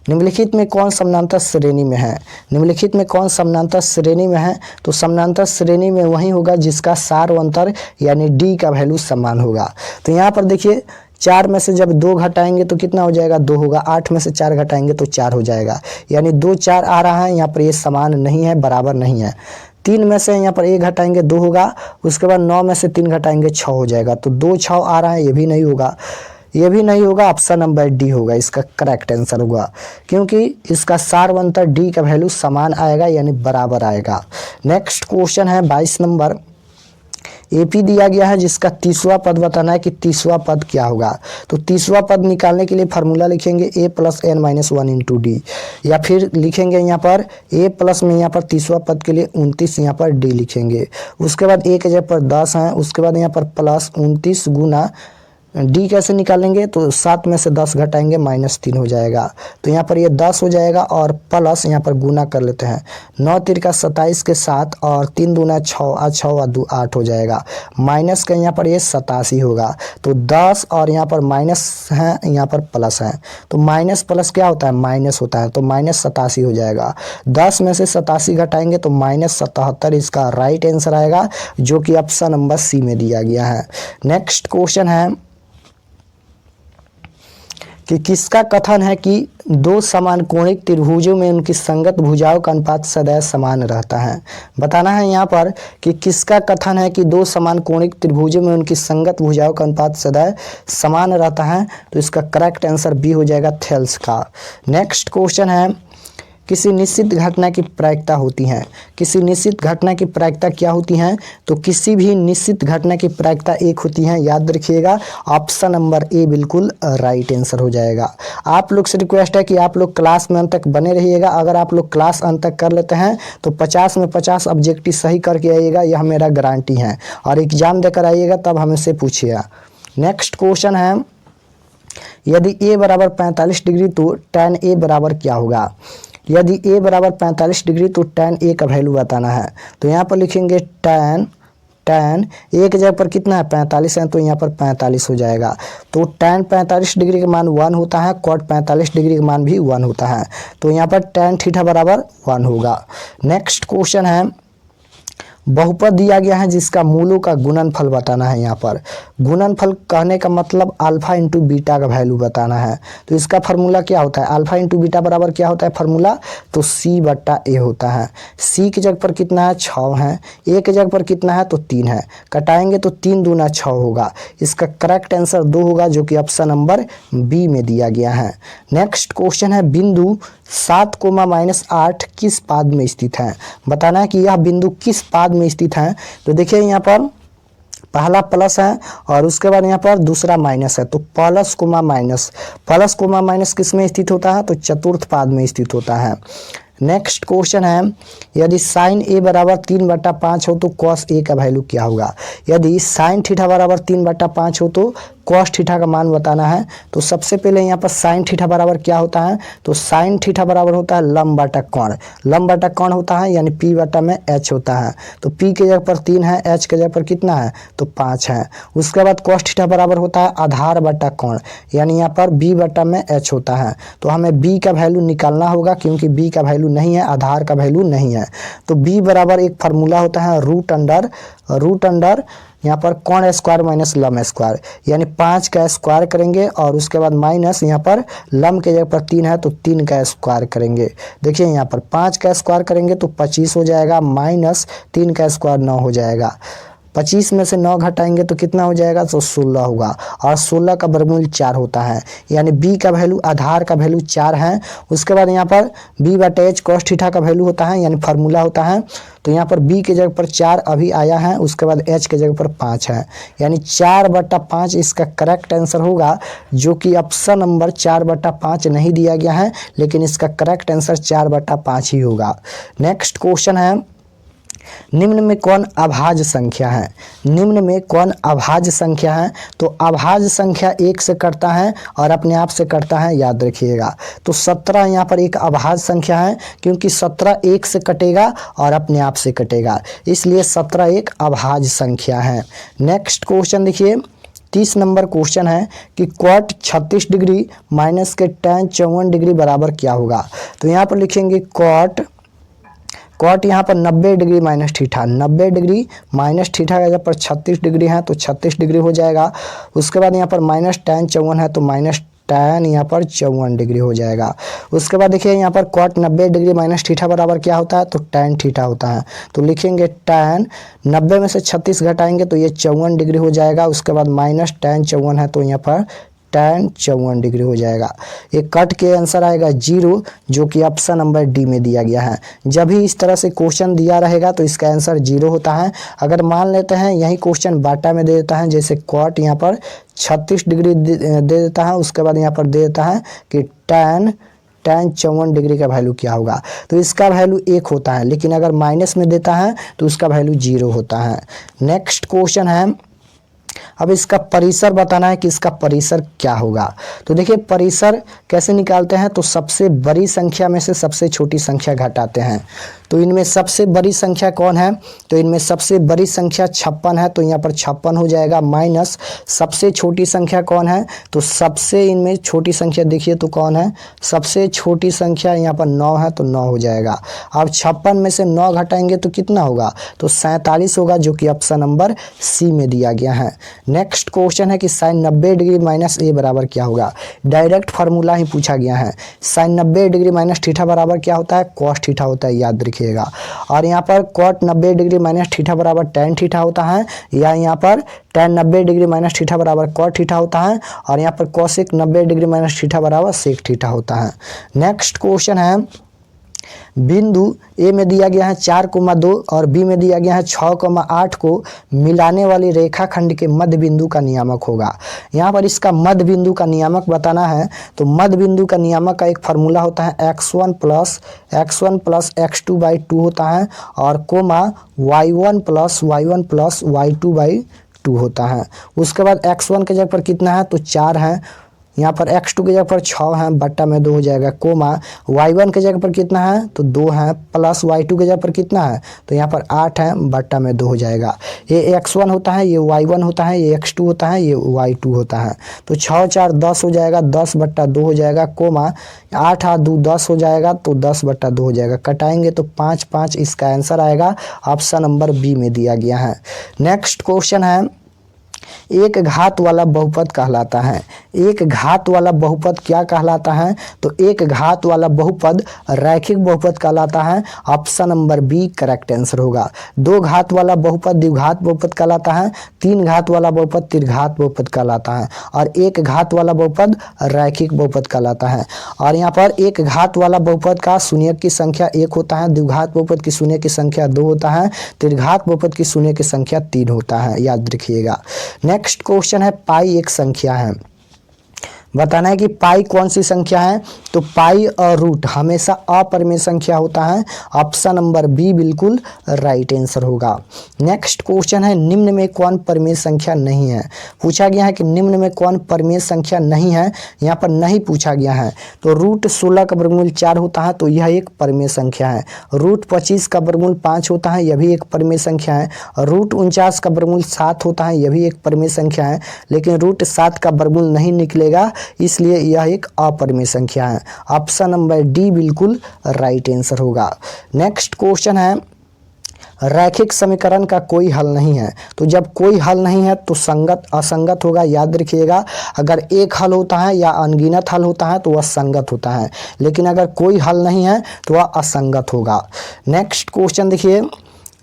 निम्नलिखित में कौन समानांतर श्रेणी में है? निम्नलिखित में कौन समानांतर श्रेणी में है? तो समानांतर श्रेणी में वही होगा जिसका सार व अंतर यानी डी का वैल्यू समान होगा। तो यहाँ पर देखिए 4 में से जब 2 घटाएंगे तो कितना हो जाएगा? 2 होगा। 8 में से 4 घटाएंगे तो 4 हो जाएगा, यानी 2 4 आ रहा है। यहाँ पर ये समान नहीं है, बराबर नहीं है। 3 में से यहाँ पर 1 घटाएंगे 2 होगा, उसके बाद 9 में से 3 घटाएंगे 6 हो जाएगा। तो 2 6 आ रहा है, ये भी नहीं होगा, ये भी नहीं होगा। ऑप्शन नंबर डी होगा इसका करेक्ट आंसर होगा, क्योंकि इसका सार व अंतर डी का वैल्यू समान आएगा यानी बराबर आएगा। नेक्स्ट क्वेश्चन है 22 नंबर, एपी दिया गया है जिसका 30वां पद बताना है कि 30वां पद क्या होगा। तो 30वां पद निकालने के लिए फार्मूला लिखेंगे a + n - 1 × d, या फिर लिखेंगे यहाँ पर a प्लस में यहाँ पर 30वां पद के लिए 29 यहाँ पर d लिखेंगे। उसके बाद a के जगह पर 10 है, उसके बाद यहाँ पर प्लस 29 गुना डी कैसे निकालेंगे? तो 7 में से 10 घटाएंगे -3 हो जाएगा। तो यहाँ पर ये 10 हो जाएगा और प्लस यहाँ पर गुना कर लेते हैं। 9 तिरका 27 के साथ और 3 दूना 6 6 और 2 8 हो जाएगा। माइनस का यहाँ पर ये 87 होगा। तो 10 और यहाँ पर माइनस है, यहाँ पर प्लस है। तो माइनस प्लस क्या होता है? माइनस होता है। तो -87 हो जाएगा। 10 में से 87 घटाएंगे तो -77 इसका राइट आंसर आएगा, जो कि ऑप्शन नंबर सी में दिया गया है। नेक्स्ट क्वेश्चन है कि किसका कथन है कि 2 समान कोणिक त्रिभुजों में उनकी संगत भुजाओं का अनुपात सदैव समान रहता है। बताना है यहाँ पर कि किसका कथन है कि 2 समान कोणिक त्रिभुजों में उनकी संगत भुजाओं का अनुपात सदैव समान रहता है। तो इसका करेक्ट आंसर बी हो जाएगा, थेल्स का। नेक्स्ट क्वेश्चन है, किसी निश्चित घटना की प्रायिकता होती है। किसी निश्चित घटना की प्रायिकता क्या होती है? तो किसी भी निश्चित घटना की प्रायिकता 1 होती है, याद रखिएगा। ऑप्शन नंबर ए बिल्कुल राइट आंसर हो जाएगा। आप लोग से रिक्वेस्ट है कि आप लोग क्लास में अंत तक बने रहिएगा। अगर आप लोग क्लास अंत तक कर लेते हैं तो 50 में 50 ऑब्जेक्टिव सही करके आइएगा, यह मेरा गारंटी है। और एग्जाम देकर आइएगा तब हमसे पूछिएगा। नेक्स्ट क्वेश्चन है, यदि a बराबर 45 डिग्री तो tan a बराबर क्या होगा? यदि a बराबर 45 डिग्री तो tan a का वैल्यू बताना है। तो यहाँ पर लिखेंगे tan a के जगह पर कितना है? 45 है, तो यहाँ पर 45 हो जाएगा। तो tan 45 डिग्री का मान 1 होता है, cot 45 डिग्री का मान भी 1 होता है। तो यहाँ पर tan थीटा बराबर 1 होगा। नेक्स्ट क्वेश्चन है, बहुपद दिया गया है जिसका मूलों का गुणनफल बताना है। यहाँ पर गुणनफल कहने का मतलब अल्फा इंटू बीटा का वैल्यू बताना है। तो इसका फार्मूला क्या होता है? अल्फा इंटू बीटा बराबर क्या होता है फार्मूला? तो c/a होता है। c की जगह पर कितना है? 6 है। a की जगह पर कितना है? तो 3 है। कटाएंगे तो 3 दूना 6 होगा। इसका करेक्ट आंसर 2 होगा, जो कि ऑप्शन नंबर बी में दिया गया है। नेक्स्ट क्वेश्चन है, बिंदु 7, -8 किस पाद में स्थित है? बताना है कि यह बिंदु किस पाद में स्थित है। तो देखिए यहाँ पर पहला प्लस है और उसके बाद यहाँ पर दूसरा माइनस है। तो प्लस कोमा माइनस किस में स्थित होता है? तो चतुर्थ पाद में स्थित होता है। नेक्स्ट क्वेश्चन है, यदि साइन a बराबर 3/5 हो तो कॉस a का वैल्यू क्या होगा? यदि साइन थीटा बराबर 3/5 हो तो कॉस थीटा का मान बताना है। तो सबसे पहले यहाँ पर साइन थीटा बराबर क्या होता है? तो साइन थीटा बराबर होता है लंब बटा कोण। लंब बटा कोण होता है यानी p/h होता है। तो p के जगह पर 3 है, h के जगह पर कितना है? तो 5 है। उसके बाद कॉस थीटा बराबर होता है आधार बटा कोण, यानी यहाँ पर b/h होता है। तो हमें b का वैल्यू निकालना होगा, क्योंकि b का वैल्यू नहीं है, आधार का वैल्यू नहीं है। तो b बराबर एक फार्मूला होता है रूट अंडर यहाँ पर कोण स्क्वायर माइनस लम स्क्वायर, यानी 5 का स्क्वायर करेंगे और उसके बाद माइनस यहाँ पर लम के जगह पर 3 है तो 3 का स्क्वायर करेंगे। देखिए यहाँ पर 5 का स्क्वायर करेंगे तो 25 हो जाएगा, माइनस 3 का स्क्वायर 9 हो जाएगा। 25 में से 9 घटाएंगे तो कितना हो जाएगा? तो 16 होगा। और 16 का वर्गमूल 4 होता है, यानी b का वैल्यू आधार का वैल्यू 4 है। उसके बाद यहाँ पर b/h कॉस थीटा का वैल्यू होता है, यानी फार्मूला होता है। तो यहाँ पर b के जगह पर 4 अभी आया है, उसके बाद h के जगह पर 5 है, यानी 4/5 इसका करेक्ट आंसर होगा, जो कि ऑप्शन नंबर 4/5 नहीं दिया गया है, लेकिन इसका करेक्ट आंसर 4/5 ही होगा। नेक्स्ट क्वेश्चन है, निम्न में कौन अभाज्य संख्या है? निम्न में कौन अभाज्य संख्या है? तो अभाज्य संख्या 1 से कटता है और अपने आप से कटता है, याद रखिएगा। तो 17 यहाँ पर एक अभाज्य संख्या है, क्योंकि 17 1 से कटेगा और अपने आप से कटेगा, इसलिए 17 एक अभाज्य संख्या है। नेक्स्ट क्वेश्चन देखिए, 30 नंबर क्वेश्चन है कि कॉट 36 डिग्री माइनस के tan 54 डिग्री बराबर क्या होगा? तो यहाँ पर लिखेंगे कॉट यहाँ पर 90 degree minus theta, 90 degree minus theta का जब पर 36 डिग्री है तो 36 डिग्री हो जाएगा। उसके बाद यहाँ पर माइनस tan 54 है तो माइनस tan यहाँ पर 54 डिग्री हो जाएगा। उसके बाद देखिए यहाँ पर कॉट 90 डिग्री माइनस थीटा बराबर क्या होता है? तो tan थीटा होता है। तो लिखेंगे tan 90 में से 36 घटाएंगे तो ये 54 डिग्री हो जाएगा। उसके बाद माइनस tan 54 है तो यहाँ पर tan 54 डिग्री हो जाएगा। ये कट के आंसर आएगा 0, जो कि ऑप्शन नंबर डी में दिया गया है। जब भी इस तरह से क्वेश्चन दिया रहेगा तो इसका आंसर 0 होता है। अगर मान लेते हैं यही क्वेश्चन बाटा में दे देता है, जैसे कॉट यहाँ पर 36 डिग्री दे देता है, उसके बाद यहाँ पर दे देता है कि tan 54 डिग्री का वैल्यू क्या होगा, तो इसका वैल्यू 1 होता है। लेकिन अगर माइनस में देता है तो उसका वैल्यू 0 होता है। नेक्स्ट क्वेश्चन है, अब इसका परिसर बताना है कि इसका परिसर क्या होगा। तो देखिए परिसर कैसे निकालते हैं, तो सबसे बड़ी संख्या में से सबसे छोटी संख्या घटाते हैं। तो इनमें सबसे बड़ी संख्या कौन है? तो इनमें सबसे बड़ी संख्या 56 है, तो यहाँ पर 56 हो जाएगा। माइनस सबसे छोटी संख्या कौन है? तो सबसे इनमें छोटी संख्या देखिए तो कौन है? सबसे छोटी संख्या यहाँ पर 9 है, तो 9 हो जाएगा। अब 56 में से 9 घटाएंगे तो कितना होगा? तो 47 होगा, जो कि ऑप्शन नंबर सी में दिया गया है। नेक्स्ट क्वेश्चन है कि साइन 90 डिग्री माइनस ए बराबर क्या होगा। डायरेक्ट फार्मूला ही पूछा गया है। साइन 90 डिग्री माइनस थीटा बराबर क्या होता है? कॉस थीटा होता है, याद रखिएगा। और यहाँ पर कॉट 90 डिग्री माइनस थीटा बराबर tan थीटा होता है, या यहाँ पर tan 90 डिग्री माइनस थीटा बराबर कॉट थीटा होता है, और यहाँ पर कोसेक 90 डिग्री माइनस थीटा बराबर सेक थीटा होता है। नेक्स्ट क्वेश्चन है, बिंदु ए में दिया गया है 4,2 और बी में दिया गया है 6,8 को मिलाने वाली रेखाखंड के मध्य बिंदु का नियामक होगा। यहाँ पर इसका मध्य बिंदु का नियामक बताना है। तो मध्य बिंदु का नियामक का एक फार्मूला होता है x1 प्लस x2 बाई 2 होता है, और coma y1 plus y2 by 2 होता है। उसके बाद x1 के जगह पर कितना है? तो 4 है। यहाँ पर x2 की जगह पर 6 है, बट्टा में 2 हो जाएगा। कोमा y1 के जगह पर कितना है? तो 2 है, प्लस y2 के जगह पर कितना है? तो यहाँ पर 8 है, बट्टा में 2 हो जाएगा। ये x1 होता है, ये y1 होता है, ये x2 होता है, ये y2 होता है। तो 6 4 10 हो जाएगा, 10 बट्टा 2 हो जाएगा। कोमा 8 8 2 10 हो जाएगा, तो 10 बट्टा 2 हो जाएगा। कटाएंगे तो 5 5, इसका आंसर आएगा ऑप्शन नंबर बी में दिया गया है। नेक्स्ट क्वेश्चन है, एक घात वाला बहुपद कहलाता है। एक घात वाला बहुपद क्या कहलाता है? तो एक घात वाला बहुपद रैखिक बहुपद कहलाता है। Option number B correct answer होगा। 2 घात वाला बहुपद द्विघात बहुपद कहलाता है। 3 घात वाला बहुपद त्रिघात बहुपद कहलाता है, और एक घात वाला बहुपद रैखिक बहुपद कहलाता है। और यहाँ पर एक घात वाला बहुपद का शून्यक की संख्या 1 होता है, द्विघात बहुपद की शून्य की संख्या 2 होता है, त्रिघात बहुपद की शून्य की संख्या 3 होता है, याद रखिएगा। नेक्स्ट क्वेश्चन है, पाई एक संख्या है। बताना है कि पाई कौन सी संख्या है? तो पाई और रूट हमेशा अपरिमेय संख्या होता है। ऑप्शन नंबर बी बिल्कुल राइट आंसर होगा। नेक्स्ट क्वेश्चन है, निम्न में कौन परिमेय संख्या नहीं है? पूछा गया है कि निम्न में कौन परिमेय संख्या नहीं है। यहाँ पर नहीं पूछा गया है। तो रूट 16 का वर्गमूल 4 होता है, तो यह एक परिमेय संख्या है। रूट 25 का वर्गमूल 5 होता है, यह भी एक परिमेय संख्या है। रूट 49 का वर्गमूल 7 होता है, यह भी एक परिमेय संख्या है। लेकिन रूट 7 का वर्गमूल नहीं निकलेगा, इसलिए यह एक अपरिमेय संख्या है। ऑप्शन नंबर डी बिल्कुल राइट आंसर होगा। नेक्स्ट क्वेश्चन है, रैखिक समीकरण का कोई हल नहीं है। तो जब कोई हल नहीं है तो संगत असंगत होगा, याद रखिएगा। अगर एक हल होता है या अनगिनत हल होता है तो वह संगत होता है, लेकिन अगर कोई हल नहीं है तो वह असंगत होगा। नेक्स्ट क्वेश्चन देखिए,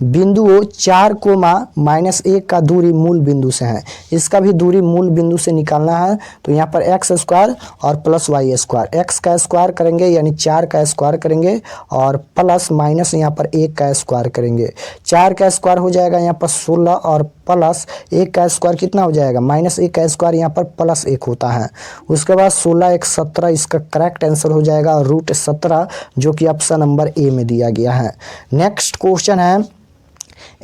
बिंदुओं 4,-1 का दूरी मूल बिंदु से है। इसका भी दूरी मूल बिंदु से निकालना है। तो यहाँ पर x स्क्वायर और प्लस वाई स्क्वायर, x का स्क्वायर करेंगे यानी 4 का स्क्वायर करेंगे, और प्लस माइनस यहाँ पर 1 का स्क्वायर करेंगे। 4 का स्क्वायर हो जाएगा यहाँ पर 16, और प्लस 1 का स्क्वायर कितना हो जाएगा? माइनस 1 का स्क्वायर यहाँ पर प्लस 1 होता है। उसके बाद 16 1 17, इसका करेक्ट आंसर हो जाएगा रूट 17, जो कि ऑप्शन नंबर ए में दिया गया है। नेक्स्ट क्वेश्चन है,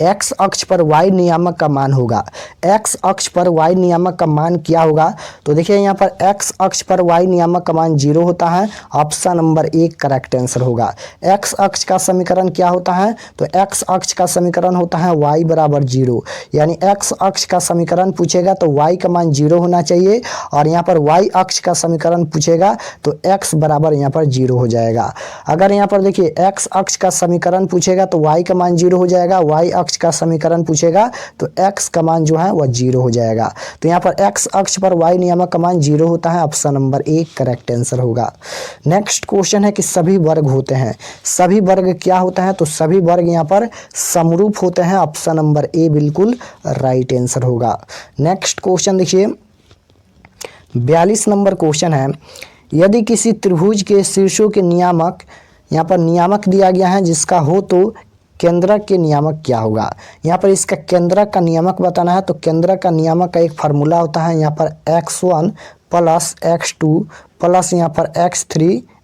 एक्स अक्ष पर वाई नियामक का मान होगा। एक्स अक्ष पर वाई नियामक का मान क्या होगा? तो देखिए यहाँ पर एक्स अक्ष पर वाई नियामक का मान 0 होता है। ऑप्शन नंबर 1 करेक्ट आंसर होगा। एक्स अक्ष का समीकरण क्या होता है? तो एक्स अक्ष का समीकरण होता है y बराबर 0, यानी एक्स अक्ष का समीकरण पूछेगा तो y का मान 0 होना चाहिए, और यहाँ पर y अक्ष का समीकरण पूछेगा तो x बराबर यहाँ पर 0 हो जाएगा। अगर यहाँ पर देखिए x अक्ष का समीकरण पूछेगा तो y का मान 0 हो जाएगा, y अक्ष का समीकरण पूछेगा तो x का मान जो है वह 0 हो जाएगा। तो यहाँ पर x अक्ष पर y नियामक का मान 0 होता है। ऑप्शन नंबर 1 करेक्ट आंसर होगा। नेक्स्ट क्वेश्चन है कि सभी वर्ग होते हैं। सभी वर्ग क्या होता है? तो सभी वर्ग यहाँ पर समरूप होते हैं। ऑप्शन नंबर ए बिल्कुल राइट आंसर होगा। नेक्स्ट क्वेश्चन देखिए 42 नंबर क्वेश्चन है, यदि किसी त्रिभुज के शीर्षों के नियामक, यहाँ पर नियामक दिया गया है जिसका हो तो केंद्रक के नियामक क्या होगा? यहाँ पर इसका केंद्रक का नियामक बताना है। तो केंद्रक का नियामक का एक फार्मूला होता है यहाँ पर x1 प्लस x2 प्लस यहाँ पर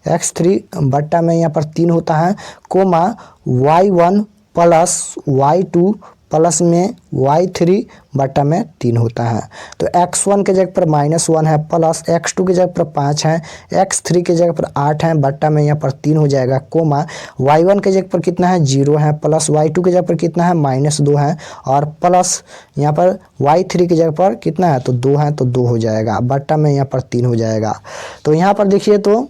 x3 बट्टा में यहाँ पर 3 होता है, coma y1 plus y2 plus में y3 बट्टा में 3 होता है। तो x1 के जगह पर -1 है, प्लस x2 के जगह पर 5 है, x3 के जगह पर 8 है, बट्टा में यहाँ पर 3 हो जाएगा, कोमा y1 के जगह पर कितना है 0 है, प्लस y2 के जगह पर कितना है -2 है, और प्लस यहाँ पर y3 की जगह पर कितना है तो 2 है, तो 2 हो जाएगा, बट्टा में यहाँ पर 3 हो जाएगा। तो यहाँ पर देखिए तो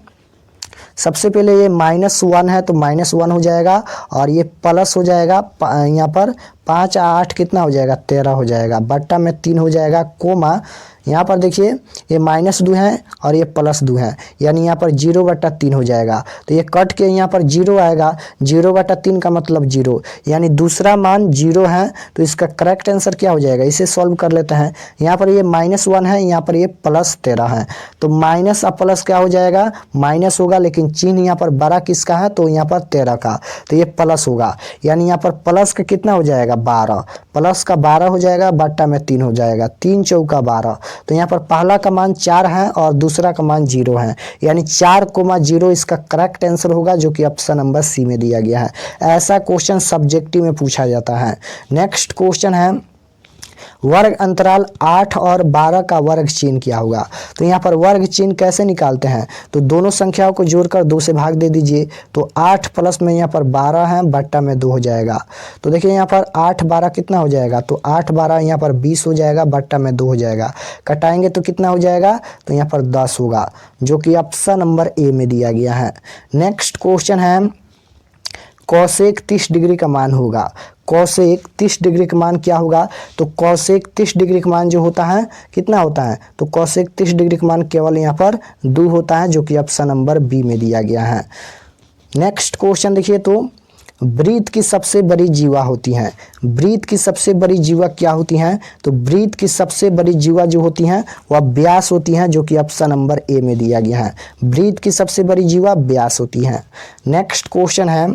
सबसे पहले ये -1 है तो -1 हो जाएगा, और ये प्लस हो जाएगा यहाँ पर 5 8 कितना हो जाएगा 13 हो जाएगा, बट्टा में 3 हो जाएगा, कोमा यहाँ पर देखिए ये -2 है और ये +2 है, यानी यहाँ पर 0/3 हो जाएगा। तो ये कट के यहाँ पर 0 आएगा, 0/3 का मतलब 0, यानी दूसरा मान 0 है। तो इसका करेक्ट आंसर क्या हो जाएगा? इसे सॉल्व कर लेते हैं। यहाँ पर ये -1 है, यहाँ पर ये +13 है, तो माइनस और प्लस क्या हो जाएगा माइनस होगा, लेकिन चिन्ह यहाँ पर बड़ा किसका है तो यहाँ पर 13 का, तो ये प्लस होगा, यानी यहाँ पर प्लस का कितना हो जाएगा 12, प्लस का 12 हो जाएगा, बट्टा में 3 हो जाएगा, 3 चौका 12। तो यहाँ पर पहला का मान 4 है और दूसरा का मान 0 है, यानी 4,0 इसका करेक्ट आंसर होगा, जो कि ऑप्शन नंबर सी में दिया गया है। ऐसा क्वेश्चन सब्जेक्टिव में पूछा जाता है। नेक्स्ट क्वेश्चन है, वर्ग अंतराल 8 और 12 का वर्ग चिन्ह क्या होगा? तो यहाँ पर वर्ग चिन्ह कैसे निकालते हैं? तो दोनों संख्याओं को जोड़कर 2 से भाग दे दीजिए, तो 8 प्लस में यहाँ पर 12 है, बट्टा में 2 हो जाएगा। तो देखिए यहाँ पर 8 12 कितना हो जाएगा, तो 8 12 यहाँ पर 20 हो जाएगा, बट्टा में 2 हो जाएगा, कटाएंगे तो कितना हो जाएगा, तो यहाँ पर 10 होगा, जो कि ऑप्शन नंबर ए में दिया गया है। नेक्स्ट क्वेश्चन है, कोसेक 30 डिग्री का मान होगा। कोसेक 30 डिग्री का मान क्या होगा? तो कोसेक 30 डिग्री का मान जो होता है कितना होता है? तो कोसेक 30 डिग्री का मान केवल यहाँ पर 2 होता है, जो कि ऑप्शन नंबर बी में दिया गया है। नेक्स्ट क्वेश्चन देखिए, तो वृत्त की सबसे बड़ी जीवा होती हैं। वृत्त की सबसे बड़ी जीवा क्या होती हैं? तो वृत्त की सबसे बड़ी जीवा जो होती हैं वह व्यास होती हैं, जो कि ऑप्शन नंबर ए में दिया गया है। वृत्त की सबसे बड़ी जीवा व्यास होती हैं। नेक्स्ट क्वेश्चन है,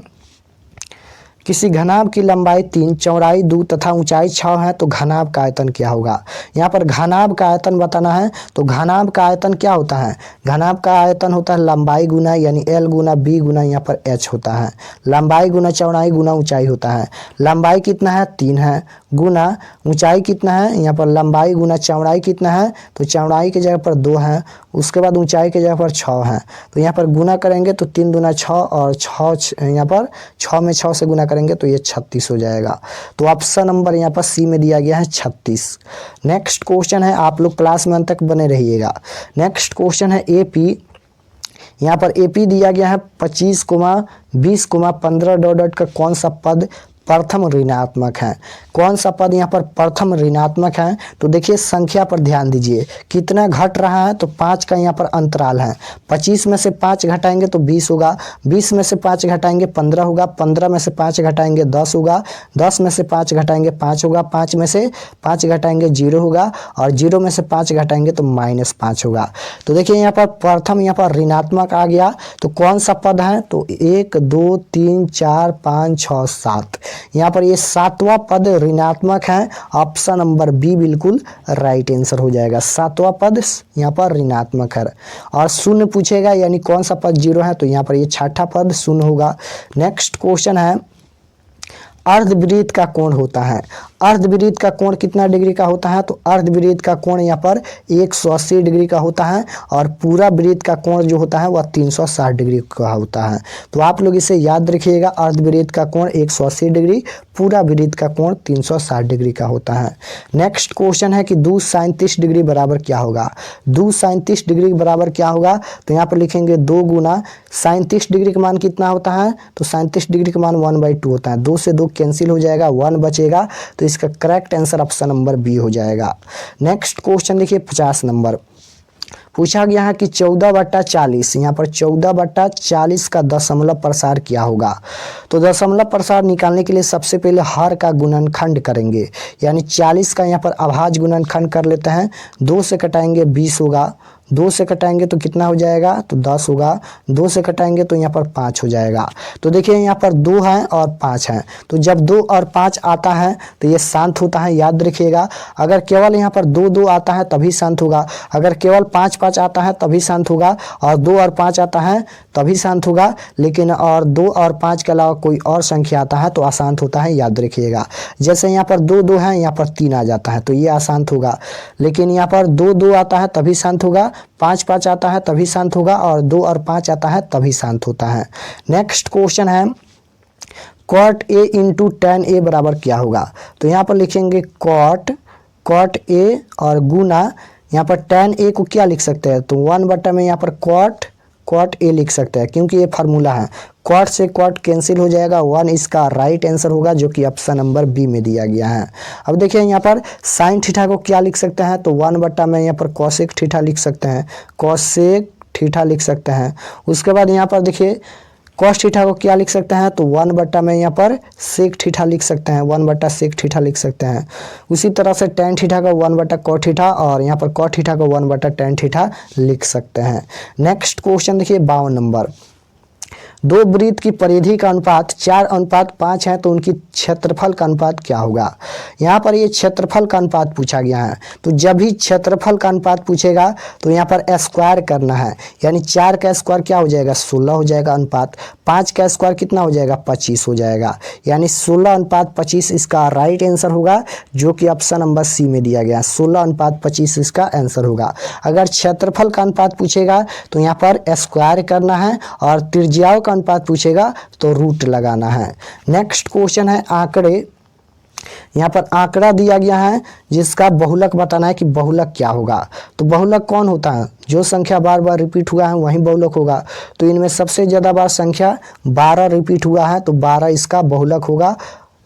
किसी घनाभ की लंबाई 3, चौड़ाई 2 तथा ऊंचाई 6 है, तो घनाभ का आयतन क्या होगा? यहाँ पर घनाभ का आयतन बताना है। तो घनाभ का आयतन क्या होता है? घनाभ का आयतन होता है लंबाई गुना, यानी L गुना B गुना यहाँ पर H होता है। लंबाई गुना चौड़ाई गुना ऊंचाई होता है। लंबाई कितना है 3 है, गुना ऊंचाई कितना है, यहाँ पर लंबाई गुना चौड़ाई कितना है, तो चौड़ाई की जगह पर 2 है, उसके बाद ऊंचाई की जगह पर 6 है। तो यहाँ पर गुना करेंगे तो 3 दूना 6 और 6 यहाँ पर 6 में 6 से गुना करेंगे तो ये 36 हो जाएगा। तो ऑप्शन नंबर यहाँ पर सी में दिया गया है 36। नेक्स्ट क्वेश्चन है, आप लोग क्लास में अंत तक बने रहिएगा। नेक्स्ट क्वेश्चन है एपी। यहाँ पर एपी दिया गया है 25, 20, 15 डॉट का कौन सा पद प्रथम ऋणात्मक है? कौन सा पद यहाँ पर प्रथम ऋणात्मक है? तो देखिए संख्या पर ध्यान दीजिए, कितना घट रहा है, तो 5 का यहाँ पर अंतराल है। 25 में से 5 घटाएंगे तो 20 होगा, 20 में से 5 घटाएंगे 15 होगा, 15 में से 5 घटाएंगे 10 होगा, 10 में से 5 घटाएंगे 5 होगा, 5 में से 5 घटाएंगे 0 होगा, और 0 में से 5 घटाएंगे तो -5 होगा। तो देखिए यहाँ पर प्रथम यहाँ पर ऋणात्मक आ गया, तो कौन सा पद है? तो 1 2 3 4 5 6 7, यहाँ पर ये 7वां पद ऋणात्मक है। ऑप्शन नंबर बी बिल्कुल राइट आंसर हो जाएगा। 7वां पद यहाँ पर ऋणात्मक है। और शून्य पूछेगा, यानी कौन सा पद 0 है, तो यहाँ पर ये 6ठा पद शून्य होगा। नेक्स्ट क्वेश्चन है, अर्धवृत्त का कोण होता है। अर्धवृत्त का कोण कितना डिग्री का होता है? तो अर्धवृत्त का कोण यहाँ पर 180 डिग्री का होता है और पूरा वृत्त का कोण जो होता है वह 360 डिग्री का होता है। तो आप लोग इसे याद रखिएगा, अर्धवृत्त का कोण 180 डिग्री, पूरा वृत्त का कोण 360 डिग्री का होता है। नेक्स्ट क्वेश्चन है कि 2 sin 30 डिग्री बराबर क्या होगा? 2 sin 30 डिग्री बराबर क्या होगा? तो यहाँ पर लिखेंगे 2 गुना sin 30 डिग्री का मान कितना होता है? तो sin 30 डिग्री का मान 1/2 होता है। 2 से 2 कैंसिल हो जाएगा, 1 बचेगा, तो इसका correct answer option number B हो जाएगा। नेक्स्ट क्वेश्चन देखिए 50 नंबर पूछा गया है कि 14/40, यहाँ पर 14/40 का दशमलव प्रसार क्या होगा? तो दशमलव प्रसार निकालने के लिए सबसे पहले हर का गुणनखंड करेंगे, यानी 40 का यहाँ पर अभाज्य गुणनखंड कर लेते हैं। 2 से कटाएंगे 20 होगा, 2 से कटाएंगे तो कितना हो जाएगा? तो 10 होगा, 2 से कटाएंगे तो यहाँ पर 5 हो जाएगा। तो देखिए यहाँ पर 2 है और 5 है, तो जब 2 और 5 आता है तो ये शांत होता है, याद रखिएगा। अगर केवल यहाँ पर 2 आता है तभी शांत होगा, अगर केवल 5 आता है तभी शांत होगा, और 2 और 5 आता है तभी शांत होगा। लेकिन और 2 और 5 के अलावा कोई और संख्या आता है तो अशांत होता है, याद रखिएगा। जैसे यहाँ पर 2 है, यहाँ पर 3 आ जाता है तो ये अशांत होगा। लेकिन यहाँ पर 2 आता है तभी शांत होगा, 5 आता है तभी शांत होगा, और 2 और 5 आता है तभी शांत होता है। नेक्स्ट क्वेश्चन है cot a into tan a बराबर क्या होगा? तो यहाँ पर लिखेंगे cot a और गुना यहाँ पर tan a को क्या लिख सकते हैं? तो 1 में यहाँ पर cot a लिख सकते हैं, क्योंकि ये फार्मूला है। cot से cot कैंसिल हो जाएगा, 1 इसका राइट आंसर होगा, जो कि ऑप्शन नंबर बी में दिया गया है। अब देखिए यहाँ पर साइन थीटा को क्या लिख सकते हैं? तो 1 में यहाँ पर cosec थीटा लिख सकते हैं, cosec थीटा लिख सकते हैं। उसके बाद यहाँ पर देखिए cos थीटा को क्या लिख सकते हैं? तो 1 में यहाँ पर sec थीटा लिख सकते हैं, 1/sec थीटा लिख सकते हैं। उसी तरह से tan थीटा का 1/cot थीटा, और यहाँ पर cot थीटा को 1/tan थीटा लिख सकते हैं। नेक्स्ट क्वेश्चन देखिए 52 नंबर, 2 वृत्त की परिधि का अनुपात 4:5 है, तो उनकी क्षेत्रफल का अनुपात क्या होगा? यहाँ पर ये क्षेत्रफल का अनुपात पूछा गया है। तो जब भी क्षेत्रफल का अनुपात पूछेगा तो यहाँ पर स्क्वायर करना है, यानी 4 का स्क्वायर क्या हो जाएगा? 16 हो जाएगा अनुपात, 5 का स्क्वायर कितना हो जाएगा? 25 हो जाएगा, यानी 16:25 इसका राइट आंसर होगा, जो कि ऑप्शन नंबर सी में दिया गया। 16:25 इसका आंसर होगा। अगर क्षेत्रफल का अनुपात पूछेगा तो यहाँ पर स्क्वायर करना है, और त्रिज्याओं का अनुपात पूछेगा तो रूट लगाना है। नेक्स्ट क्वेश्चन है आंकड़े, यहाँ पर आंकड़ा दिया गया है जिसका बहुलक बताना है कि बहुलक क्या होगा। तो बहुलक कौन होता है? जो संख्या बार बार रिपीट हुआ है वही बहुलक होगा। तो इनमें सबसे ज़्यादा बार संख्या 12 रिपीट हुआ है, तो 12 इसका बहुलक होगा।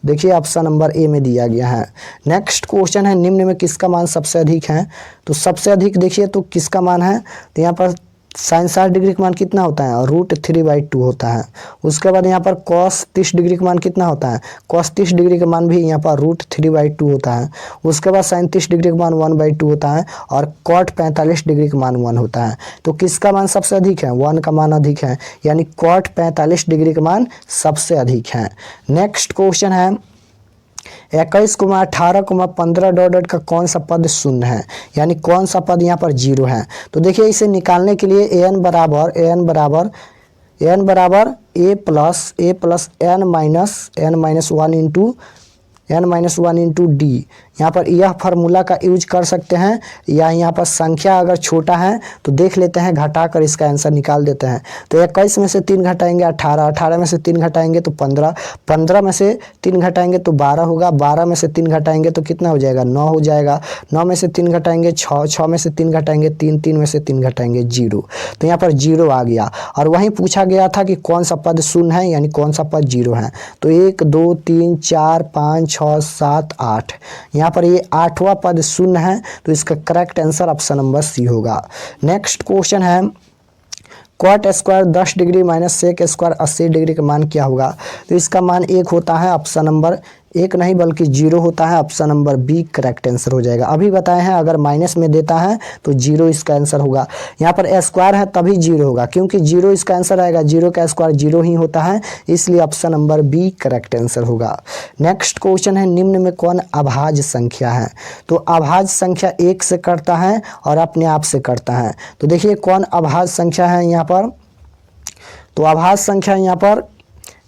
देखिए ऑप्शन नंबर ए में दिया गया है। नेक्स्ट क्वेश्चन है निम्न में किसका मान सबसे अधिक है? तो सबसे अधिक देखिए तो किसका मान है? तो यहाँ पर sin 60 डिग्री का मान कितना होता है? √3/2 होता है। उसके बाद यहाँ पर cos 30 डिग्री का मान कितना होता है? cos 30 डिग्री का मान भी यहाँ पर √3/2 होता है। उसके बाद sin 30 डिग्री का मान 1/2 होता है, और cot 45 डिग्री का मान 1 होता है। तो किसका मान सबसे अधिक है? 1 का मान अधिक है, यानी cot 45 डिग्री का मान सबसे अधिक है। नेक्स्ट क्वेश्चन है 21, 18, 15 डॉट का कौन सा पद शून्य है, यानी कौन सा पद यहाँ पर 0 है? तो देखिए इसे निकालने के लिए an बराबर a plus n minus 1 into D, यहाँ पर यह फार्मूला का यूज कर सकते हैं, या यहाँ पर संख्या अगर छोटा है तो देख लेते हैं, घटा कर इसका आंसर निकाल देते हैं। तो 21 में से 3 घटाएंगे 18, 18 में से 3 घटाएंगे तो 15, 15 में से 3 घटाएंगे तो 12 होगा, 12 में से 3 घटाएंगे तो कितना हो जाएगा? 9 हो जाएगा, 9 में से 3 घटाएंगे 6, 6 में से 3 घटाएंगे 3, 3 में से 3 घटाएंगे 0। तो यहाँ पर 0 आ गया। और वहीं पूछा गया था कि कौन सा पद शून्य है, यानी कौन सा पद 0 है। तो 1, 2, 3, 4, 5, 6, 7, 8, यहाँ पर ये 8वां पद शून्य है, तो इसका correct answer option number C होगा। नेक्स्ट क्वेश्चन है cot square 10 degree minus sec square 80 degree का मान क्या होगा? तो इसका मान 1 होता है, ऑप्शन नंबर 1 नहीं बल्कि 0 होता है, option number B correct answer हो जाएगा। अभी बताए हैं अगर माइनस में देता है तो 0 इसका आंसर होगा। यहाँ पर स्क्वायर है तभी 0 होगा, क्योंकि 0 इसका आंसर आएगा, 0 का स्क्वायर 0 ही होता है, इसलिए option number B correct answer होगा। नेक्स्ट क्वेश्चन है निम्न में कौन अभाज्य संख्या है? तो अभाज्य संख्या 1 से करता है और अपने आप से करता है। तो देखिए कौन अभाज्य संख्या है यहाँ पर? तो अभाज्य संख्या यहाँ पर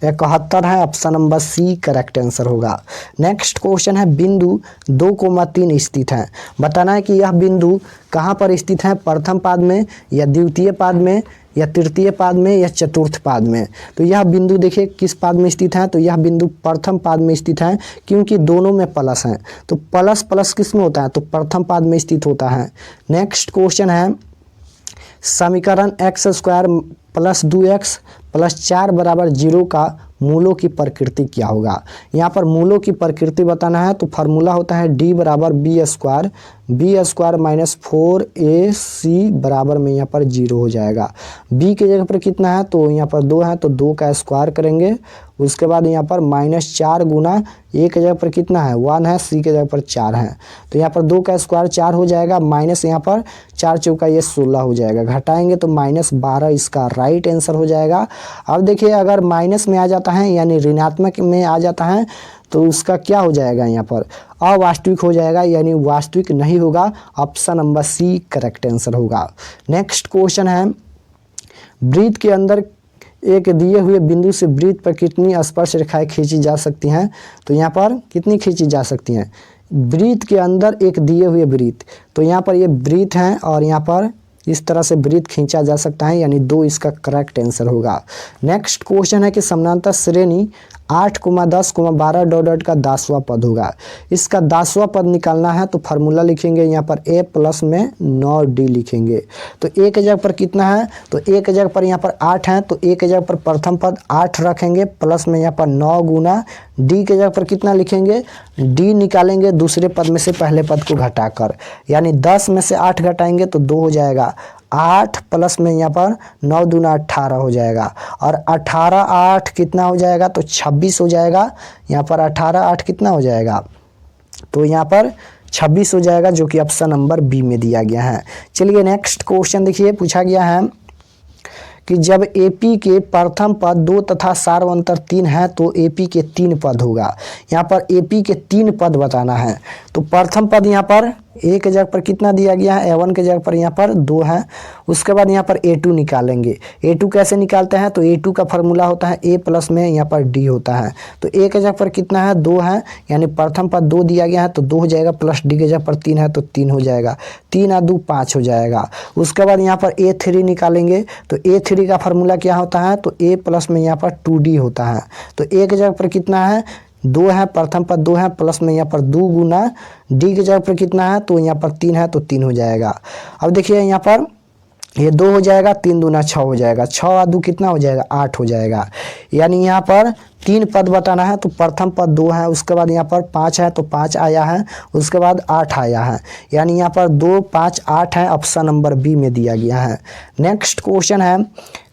71 है, option number C correct answer होगा। नेक्स्ट क्वेश्चन है बिंदु 2,3 स्थित है। बताना है कि यह बिंदु कहाँ पर स्थित है, प्रथम पाद में या द्वितीय पाद में या तृतीय पाद में या चतुर्थ पाद में। तो यह बिंदु देखिए किस पाद में स्थित है, तो यह बिंदु प्रथम पाद में स्थित है, क्योंकि दोनों में प्लस हैं। तो प्लस प्लस किस में होता है, तो प्रथम पाद में स्थित होता है। नेक्स्ट क्वेश्चन है समीकरण x² + 2x + 4 = 0 का मूलों की प्रकृति क्या होगा। यहाँ पर मूलों की प्रकृति बताना है, तो फार्मूला होता है d = b² - 4ac बराबर में यहाँ पर 0 हो जाएगा। b के जगह पर कितना है, तो यहाँ पर 2 है, तो 2 का स्क्वायर करेंगे। उसके बाद यहाँ पर -4 गुना a के जगह पर कितना है 1 है, c के जगह पर 4 है, तो यहाँ पर 2 का स्क्वायर 4 हो जाएगा, माइनस यहाँ पर 4 चौका ये 16 हो जाएगा, घटाएंगे तो -12 इसका राइट आंसर हो जाएगा। अब देखिए अगर माइनस में आ जाता है यानी ऋणात्मक में आ जाता है तो उसका क्या हो जाएगा, यहाँ पर अवास्तविक हो जाएगा, यानी वास्तविक नहीं होगा। Option number C correct answer होगा। नेक्स्ट क्वेश्चन है वृत्त के अंदर एक दिए हुए बिंदु से वृत्त पर कितनी स्पर्श रेखाएं खींची जा सकती हैं, तो यहाँ पर कितनी खींची जा सकती हैं। वृत्त के अंदर एक दिए हुए वृत्त, तो यहाँ पर ये वृत्त है और यहाँ पर इस तरह से वृत्त खींचा जा सकता है, यानी 2 इसका करेक्ट आंसर होगा। नेक्स्ट क्वेश्चन है कि समानांतर श्रेणी 8, 10, 12 डॉट का 10वां पद होगा। इसका 10वां पद निकालना है, तो फार्मूला लिखेंगे यहाँ पर a प्लस में 9d लिखेंगे। तो a के जगह पर कितना है, तो a के जगह पर यहाँ पर 8 है, तो a के जगह पर प्रथम पद 8 रखेंगे, प्लस में यहाँ पर 9 गुना d के जगह पर कितना लिखेंगे, d निकालेंगे दूसरे पद में से पहले पद को घटाकर, यानी 10 में से 8 घटाएंगे तो 2 हो जाएगा। 8 प्लस में यहाँ पर 9 दूना 18 हो जाएगा, और 18 8 कितना हो जाएगा, तो 26 हो जाएगा। यहाँ पर 18 8 कितना हो जाएगा, तो यहाँ पर 26 हो जाएगा, जो कि ऑप्शन नंबर बी में दिया गया है। चलिए नेक्स्ट क्वेश्चन देखिए, पूछा गया है कि जब AP के प्रथम पद 2 तथा सार्वंतर 3 है तो AP के 3 पद होगा। यहाँ पर AP के 3 पद बताना है, तो प्रथम पद यहाँ पर a के जगह पर कितना दिया गया है, a1 के जगह पर यहाँ पर 2 है। उसके बाद यहाँ पर a2 निकालेंगे। a2 कैसे निकालते हैं, तो a2 का फार्मूला होता है a प्लस में यहाँ पर d होता है। तो a के जगह पर कितना है 2 है, यानी प्रथम पद 2 दिया गया है तो 2 हो जाएगा, प्लस d के जगह पर 3 है तो 3 हो जाएगा, 3 और 2 5 हो जाएगा। उसके बाद यहाँ पर a3 निकालेंगे, तो a3 का फार्मूला क्या होता है, तो a प्लस में यहाँ पर 2d होता है। तो a के जगह पर कितना है 2 है, प्रथम पद 2 है, प्लस में यहाँ पर 2 गुना d के जगह पर कितना है, तो यहाँ पर 3 है तो 3 हो जाएगा। अब देखिए यहाँ पर ये 2 हो जाएगा, 3 दूना 6 हो जाएगा, 6 और 2 कितना हो जाएगा 8 हो जाएगा। यानी यहाँ पर 3 पद बताना है, तो प्रथम पद 2 है, उसके बाद यहाँ पर 5 है तो 5 आया है, उसके बाद 8 आया है, यानी यहाँ पर 2 5 8 है, ऑप्शन नंबर बी में दिया गया है। नेक्स्ट क्वेश्चन है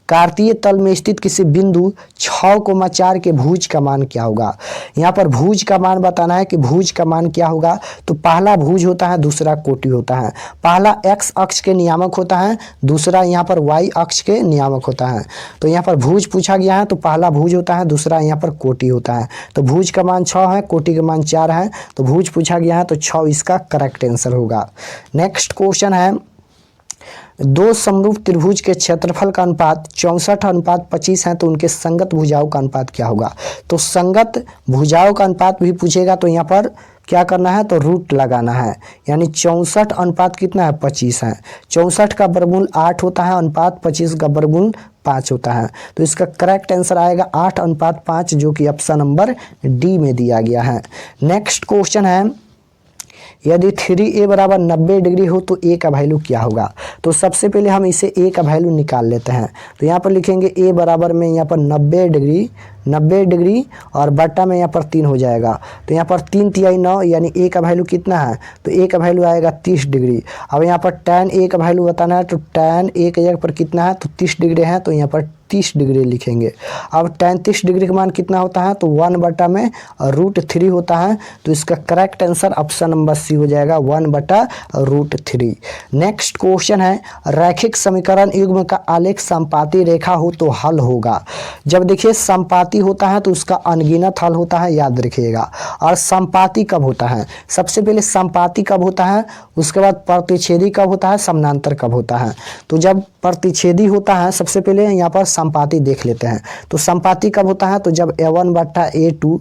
कार्तीय तल में स्थित किसी बिंदु 6,4 के भुज का मान क्या होगा। यहाँ पर भुज का मान बताना है कि भुज का मान क्या होगा, तो पहला भुज होता है, दूसरा कोटि होता है। पहला x अक्ष के नियामक होता है, दूसरा यहाँ पर y अक्ष के नियामक होता है। तो यहाँ पर भुज पूछा गया है, तो पहला भुज होता है, दूसरा यहाँ पर कोटि होता है। तो भुज का मान 6 है, कोटि का मान 4 है, तो भुज पूछा गया है तो 6 इसका करेक्ट आंसर होगा। नेक्स्ट क्वेश्चन है 2 समरूप त्रिभुज के क्षेत्रफल का अनुपात 64:25 है, तो उनके संगत भुजाओं का अनुपात क्या होगा। तो संगत भुजाओं का अनुपात भी पूछेगा, तो यहाँ पर क्या करना है, तो रूट लगाना है, यानी 64 अनुपात कितना है 25 है। 64 का वर्गमूल 8 होता है, अनुपात 25 का वर्गमूल 5 होता है। तो इसका करेक्ट आंसर आएगा 8:5, जो कि ऑप्शन नंबर डी में दिया गया है। नेक्स्ट क्वेश्चन है यदि 3a बराबर 90 डिग्री हो तो a का वैल्यू क्या होगा। तो सबसे पहले हम इसे a का वैल्यू निकाल लेते हैं। तो यहाँ पर लिखेंगे a बराबर में यहाँ पर 90 डिग्री और बट्टा में यहाँ पर 3 हो जाएगा। तो यहाँ पर 3 तिहाई 9, यानी a का वैल्यू कितना है, तो a का वैल्यू आएगा 30 डिग्री। अब यहाँ पर tan a का वैल्यू बताना है, तो tan a के जगह पर कितना है, तो 30 डिग्री है, तो यहाँ पर 30 डिग्री लिखेंगे। अब tan 30 डिग्री का मान कितना होता है, तो 1/√3 होता है। तो इसका correct answer option number C हो जाएगा 1/√3। नेक्स्ट क्वेश्चन है रैखिक समीकरण युग्म का आलेख समपाती रेखा हो तो हल होगा। जब देखिए समपाती होता है तो उसका अनगिनत हल होता है, याद रखिएगा। और समपाती कब होता है, सबसे पहले समपाती कब होता है, उसके बाद प्रतिच्छेदी कब होता है, समानांतर कब होता है। तो जब प्रतिच्छेदी होता है सबसे पहले यहाँ पर संपाती देख लेते हैं। तो संपाती कब होता है? तो जब A1/A2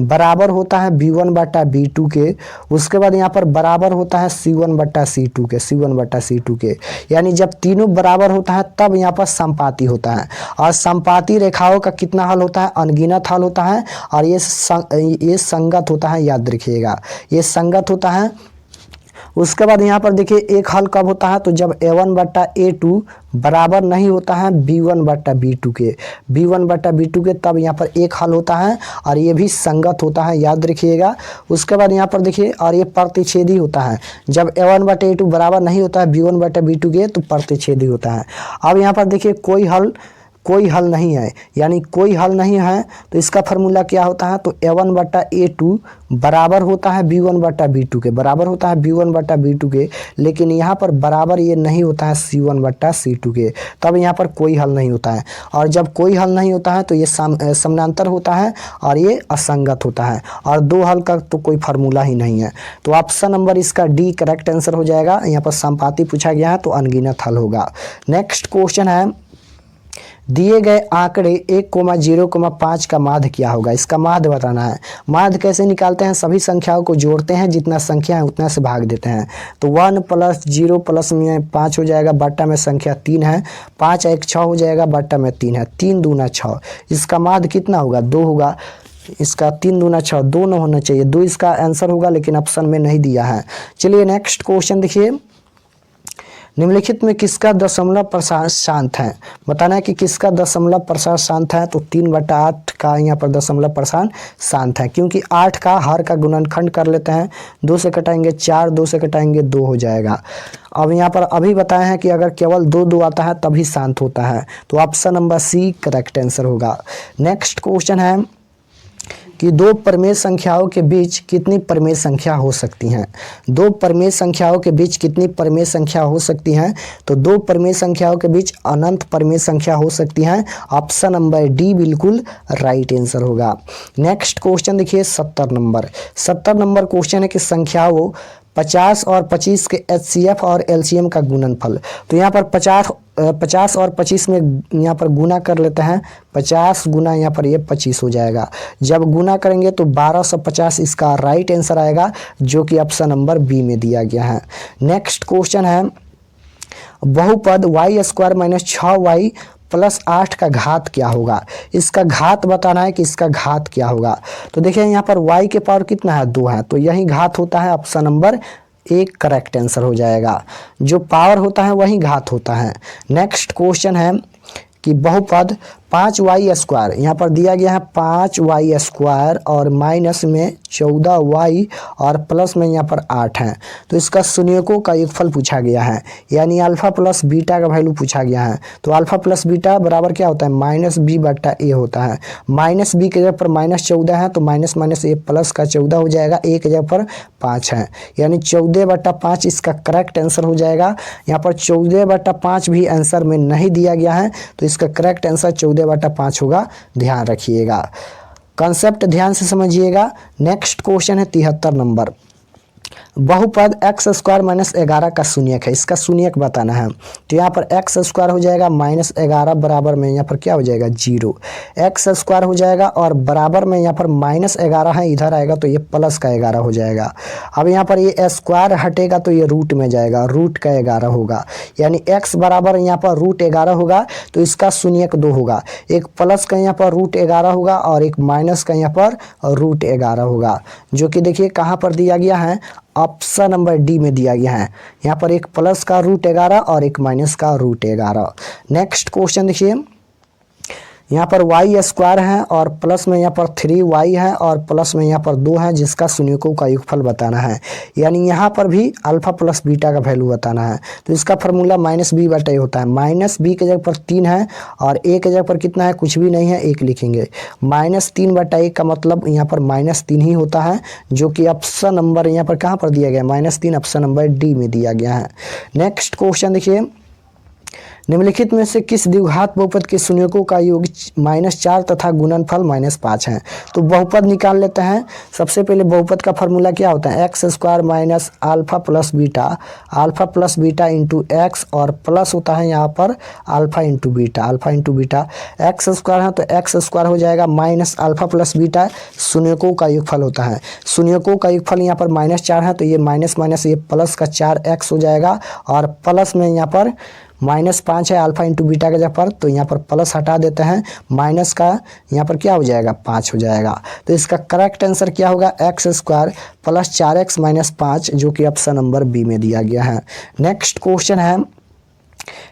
बराबर होता है B1/B2 के, उसके बाद यहाँ पर बराबर होता है C1/C2 के, यानी जब तीनों बराबर होता है तब यहाँ पर संपाती होता है। और संपाती रेखाओं का कितना हल होता है? अनगिनत हल होता है। और ये संगत होता है, याद रखिएगा, ये संगत होता है। उसके बाद यहाँ पर देखिए एक हल कब होता है? तो जब A1/A2 बराबर नहीं होता है B1/B2 के, तब यहाँ पर एक हल होता है और ये भी संगत होता है, याद रखिएगा। उसके बाद यहाँ पर देखिए, और ये प्रतिच्छेदी होता है। जब A1/A2 बराबर नहीं होता है B1/B2 के तो प्रतिच्छेदी होता है। अब यहाँ पर देखिए कोई हल नहीं है, यानी कोई हल नहीं है तो इसका फार्मूला क्या होता है? तो A1/A2 बराबर होता है B1/B2 के, लेकिन यहाँ पर बराबर ये नहीं होता है C1/C2 के, तब यहाँ पर कोई हल नहीं होता है। और जब कोई हल नहीं होता है तो ये समानांतर होता है और ये असंगत होता है, और दो हल का तो कोई फार्मूला ही नहीं है। तो ऑप्शन नंबर इसका डी करेक्ट आंसर हो जाएगा। यहाँ पर संपाती पूछा गया है तो अनगिनत हल होगा। नेक्स्ट क्वेश्चन है, दिए गए आंकड़े 1,0,5 का माध्य क्या होगा? इसका माध्य बताना है। माध्य कैसे निकालते हैं? सभी संख्याओं को जोड़ते हैं, जितना संख्या है उतना से भाग देते हैं। तो 1 + 0 प्लस में 5 हो जाएगा, बट्टा में संख्या 3 है, 5 1 6 हो जाएगा, बट्टा में 3 है, 3 दूना 6। इसका माध्य कितना होगा? 2 होगा। इसका 3 दूना 6, 2 न होना चाहिए, 2 इसका आंसर होगा, लेकिन ऑप्शन में नहीं दिया है। चलिए नेक्स्ट क्वेश्चन देखिए, निम्नलिखित में किसका दशमलव प्रसार शांत है? बताना है कि किसका दशमलव प्रसार शांत है। तो 3/8 का यहाँ पर दशमलव प्रसार शांत है, क्योंकि 8 का हर का गुणनखंड कर लेते हैं, 2 से कटाएंगे 4, 2 से कटाएंगे 2 हो जाएगा। अब यहाँ पर अभी बताया है कि अगर केवल 2 आता है तभी शांत होता है, तो option number C correct answer होगा। नेक्स्ट क्वेश्चन है कि दो परिमेय संख्याओं के बीच कितनी परिमेय संख्या हो सकती हैं? दो परिमेय संख्याओं के बीच कितनी परिमेय संख्या हो सकती हैं? तो दो परिमेय संख्याओं के बीच अनंत परिमेय संख्या हो सकती हैं। ऑप्शन नंबर डी बिल्कुल राइट आंसर होगा। नेक्स्ट क्वेश्चन देखिए 70 नंबर क्वेश्चन है कि संख्याओं 50 और 25 के HCF और LCM का गुणनफल। तो यहाँ पर 50 और 25 में यहाँ पर गुना कर लेते हैं, 50 गुना यहाँ पर ये 25 हो जाएगा। जब गुना करेंगे तो 1250 इसका राइट आंसर आएगा, जो कि ऑप्शन नंबर बी में दिया गया है। नेक्स्ट क्वेश्चन है, बहुपद y² - 6y + 8 का घात क्या होगा? इसका घात बताना है कि इसका घात क्या होगा। तो देखिए यहाँ पर y के पावर कितना है? 2 है, तो यही घात होता है। ऑप्शन नंबर एक करेक्ट आंसर हो जाएगा। जो पावर होता है वही घात होता है। नेक्स्ट क्वेश्चन है कि बहुपद 5y², यहाँ पर दिया गया है 5y² और माइनस में 14y और प्लस में यहाँ पर 8 है, तो इसका शून्यकों का योगफल पूछा गया है, यानी अल्फा प्लस बीटा का वैल्यू पूछा गया है। तो अल्फा प्लस बीटा बराबर क्या होता है? -b/a होता है। -b के जगह पर -14 है, तो माइनस माइनस ए प्लस का 14 हो जाएगा, ए के जगह पर 5 है, यानी 14/5 इसका करेक्ट आंसर हो जाएगा। यहाँ पर 14/5 भी आंसर में नहीं दिया गया है, तो इसका करेक्ट आंसर 14/5 होगा, ध्यान रखिएगा। कॉन्सेप्ट ध्यान से समझिएगा। नेक्स्ट क्वेश्चन है 73 नंबर, बहुपद x² - 11 का शून्यक है, इसका शून्यक बताना है। तो यहाँ पर x² हो जाएगा -11 बराबर में यहाँ पर क्या हो जाएगा? 0। x² हो जाएगा और बराबर में यहाँ पर -11 है, इधर आएगा तो ये प्लस का 11 हो जाएगा। अब यहाँ पर ये स्क्वायर हटेगा तो ये रूट में जाएगा, रूट का 11 होगा, यानी x बराबर यहाँ पर √11 होगा, तो इसका शून्यक 2 होगा। एक प्लस का यहाँ पर √11 होगा और एक माइनस का यहाँ पर √11 होगा, जो कि देखिए कहाँ पर दिया गया है? ऑप्शन नंबर डी में दिया गया है। यहाँ पर एक प्लस का √11 और एक माइनस का √11। नेक्स्ट क्वेश्चन देखिए, यहाँ पर y² है और प्लस में यहाँ पर 3y है और प्लस में यहाँ पर 2 है, जिसका शून्यकों का योगफल बताना है, यानी यहाँ पर भी अल्फा प्लस बीटा का वैल्यू बताना है। तो इसका फार्मूला -b/a होता है। -b के जगह पर 3 है और a के जगह पर कितना है? कुछ भी नहीं है, 1 लिखेंगे। -3/1 का मतलब यहाँ पर -3 ही होता है, जो कि ऑप्शन नंबर यहाँ पर कहाँ पर दिया गया है? -3, ऑप्शन नंबर डी में दिया गया है। नेक्स्ट क्वेश्चन देखिए, निम्नलिखित में से किस द्विघात बहुपद के शून्यकों का योग -4 तथा गुणनफल -5 है। तो बहुपद निकाल लेते हैं। सबसे पहले बहुपद का फॉर्मूला क्या होता है, x² minus alpha plus beta into x और प्लस होता है यहाँ पर अल्फा इंटू बीटा x² है तो x² हो जाएगा माइनस अल्फा प्लस बीटा शून्यकों का योगफल होता है। शून्यकों का योगफल यहाँ पर -4 है तो ये माइनस माइनस ये प्लस का 4x हो जाएगा और प्लस में यहाँ पर -5 है अल्फा इंटू बीटा के जगह पर, तो यहाँ पर प्लस हटा देते हैं, माइनस का यहाँ पर क्या हो जाएगा 5 हो जाएगा। तो इसका करेक्ट आंसर क्या होगा, x² प्लस 4x माइनस 5, जो कि ऑप्शन नंबर बी में दिया गया है। नेक्स्ट क्वेश्चन है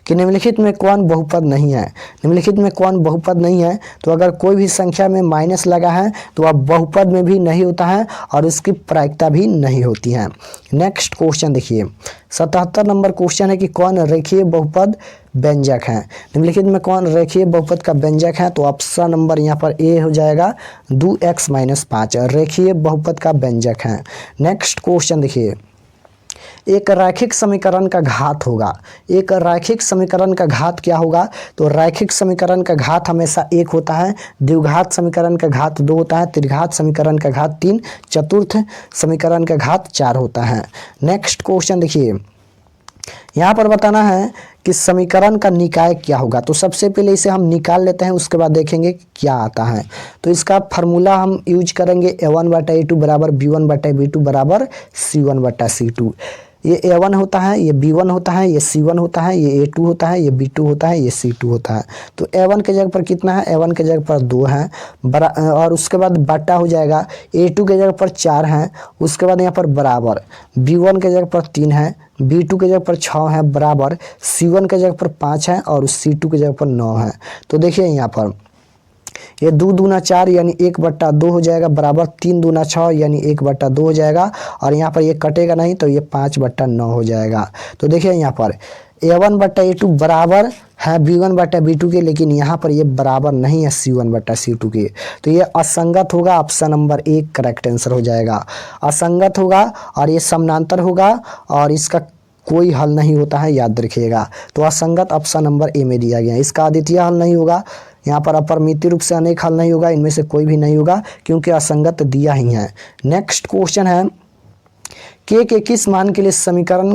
कि निम्नलिखित में कौन बहुपद नहीं है। निम्नलिखित में कौन बहुपद नहीं है, तो अगर कोई भी संख्या में माइनस लगा है तो वह बहुपद में भी नहीं होता है और उसकी प्रायिकता भी नहीं होती है। नेक्स्ट क्वेश्चन देखिए, 77 नंबर क्वेश्चन है कि कौन रेखीय बहुपद व्यंजक है। निम्नलिखित में कौन रेखीय बहुपद का व्यंजक है, तो ऑप्शन नंबर यहाँ पर ए हो जाएगा 2x माइनस 5 रेखीय बहुपद का व्यंजक है। नेक्स्ट क्वेश्चन देखिए, एक रैखिक समीकरण का घात होगा। एक रैखिक समीकरण का घात क्या होगा, तो रैखिक समीकरण का घात हमेशा 1 होता है, द्विघात समीकरण का घात 2 होता है, त्रिघात समीकरण का घात 3, चतुर्थ समीकरण का घात 4 होता है। नेक्स्ट क्वेश्चन देखिए, यहाँ पर बताना है कि समीकरण का निकाय क्या होगा। तो सबसे पहले इसे हम निकाल लेते हैं, उसके बाद देखेंगे क्या आता है। तो इसका फार्मूला हम यूज करेंगे a1/a2 बराबर b1/b2 बराबर c1/c2। ये a1 होता है, ये b1 होता है, ये c1 होता है, ये a2 होता है, ये b2 होता है, ये c2 होता है। तो a1 के जगह पर कितना है, a1 के जगह पर 2 है और उसके बाद बटा हो जाएगा, a2 के जगह पर 4 है, उसके बाद यहाँ पर बराबर b1 के जगह पर 3 है, b2 के जगह पर 6 है बराबर c1 के जगह पर 5 है और c2 के जगह पर 9 है। तो देखिए यहाँ पर ये 2 दूना 4 यानी 1/2 हो जाएगा बराबर 3 दूना 6 यानी 1/2 हो जाएगा और यहाँ पर ये कटेगा नहीं तो ये 5/9 हो जाएगा। तो देखिए यहाँ पर a1/a2 बराबर है b1/b2 के, लेकिन यहाँ पर ये बराबर नहीं है c1/c2 के, तो ये असंगत होगा। ऑप्शन नंबर 1 करेक्ट आंसर हो जाएगा। असंगत होगा और ये समानांतर होगा और इसका कोई हल नहीं होता है, याद रखिएगा। तो असंगत ऑप्शन नंबर ए में दिया गया है। इसका अद्वितीय हल नहीं होगा, यहाँ पर अपरिमित रूप से अनेक हल नहीं होगा, इनमें से कोई भी नहीं होगा क्योंकि असंगत दिया ही है। नेक्स्ट क्वेश्चन है, के किस मान के लिए समीकरण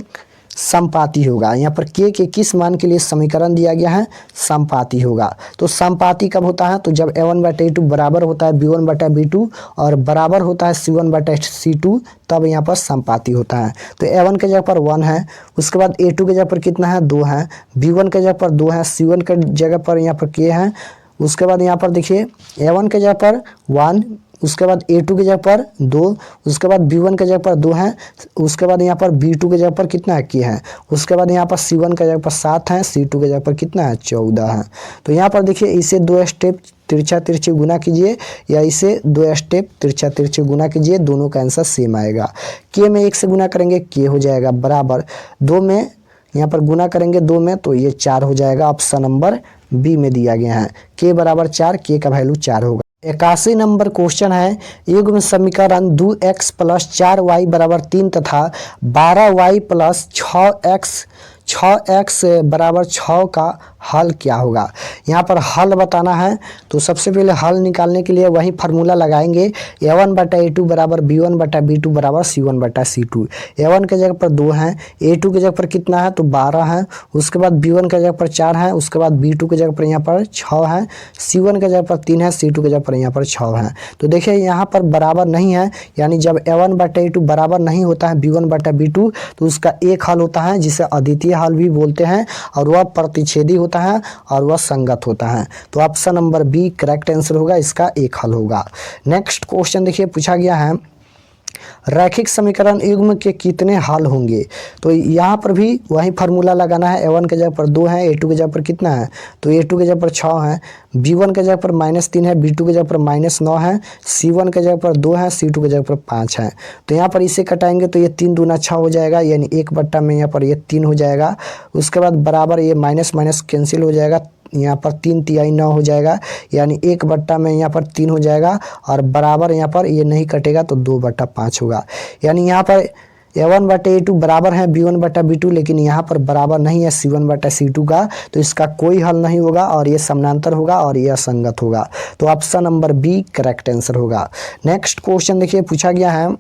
समपाती होगा। यहाँ पर के किस मान के लिए समीकरण दिया गया है, समपाती होगा। तो समपाती कब होता है, तो जब a1/a2 बराबर होता है b1/b2 और बराबर होता है c1/c2, तब यहाँ पर समपाती होता है। तो a1 के जगह पर 1 है, उसके बाद a2 के जगह पर कितना है 2 है, b1 के जगह पर 2 है, c1 के जगह पर यहाँ पर k है, उसके बाद यहाँ पर देखिए a1 के जगह पर 1, उसके बाद a2 के जगह पर 2, उसके बाद b1 के जगह पर 2 है, उसके बाद यहाँ पर b2 के जगह पर कितना है k है, उसके बाद यहाँ पर c1 के जगह पर 7 है, c2 के जगह पर कितना है 14 है। तो यहाँ पर देखिए इसे 2 स्टेप तिरछा तिरछी गुना कीजिए या इसे 2 स्टेप तिरछा तिरछी गुना कीजिए, दोनों का आंसर सेम आएगा। k में 1 से गुना करेंगे k हो जाएगा बराबर 2 में, यहाँ पर गुना करेंगे 2 में तो ये 4 हो जाएगा। ऑप्शन नंबर बी में दिया गया है k बराबर 4, k का वैल्यू 4 होगा। 81 नंबर क्वेश्चन है, युग्म समीकरण 2x प्लस 4y बराबर 3 तथा 12y प्लस 6x बराबर 6 का हल क्या होगा। यहाँ पर हल बताना है, तो सबसे पहले हल निकालने के लिए वही फार्मूला लगाएंगे, a1/a2 बराबर b1/b2 बराबर c1/c2। a1 के जगह पर 2 है, a2 के जगह पर कितना है तो 12 है, उसके बाद b1 के जगह पर 4 है, उसके बाद b2 के जगह पर यहाँ पर 6 है, c1 के जगह पर 3 है, c2 के जगह पर यहाँ पर 6 है। तो देखिए यहाँ पर बराबर नहीं है, यानी जब a1/a2 बराबर नहीं होता है b1/b2 तो उसका एक हल होता है जिसे अद्वितीय हल भी बोलते हैं और वह प्रतिच्छेदी होता है और वह संगत होता है। तो option number B correct answer होगा, इसका एक हल होगा। नेक्स्ट क्वेश्चन देखिए पूछा गया है, रैखिक समीकरण युग्म के कितने हल होंगे। तो यहाँ पर भी वही फार्मूला लगाना है, a1 के जगह पर 2 है, a2 के जगह पर कितना है तो a2 के जगह पर 6 है, b1 के जगह पर -3 है, b2 के जगह पर -9 है, c1 के जगह पर 2 है, c2 के जगह पर 5 है। तो यहाँ पर इसे कटाएंगे तो ये 3 दूना 6 हो जाएगा, यानी 1/, में यहाँ पर ये 3 हो जाएगा, उसके बाद बराबर ये माइनस माइनस कैंसिल हो जाएगा, यहाँ पर 3×3 9 हो जाएगा, यानी 1/, में यहाँ पर 3 हो जाएगा और बराबर यहाँ पर ये नहीं कटेगा तो 2/5 होगा। यानी यहाँ पर A1/A2 बराबर है B1/B2, लेकिन यहाँ पर बराबर नहीं है C1/C2 का, तो इसका कोई हल नहीं होगा और ये समानांतर होगा और ये असंगत होगा। तो option number B correct answer होगा। नेक्स्ट क्वेश्चन देखिए, पूछा गया है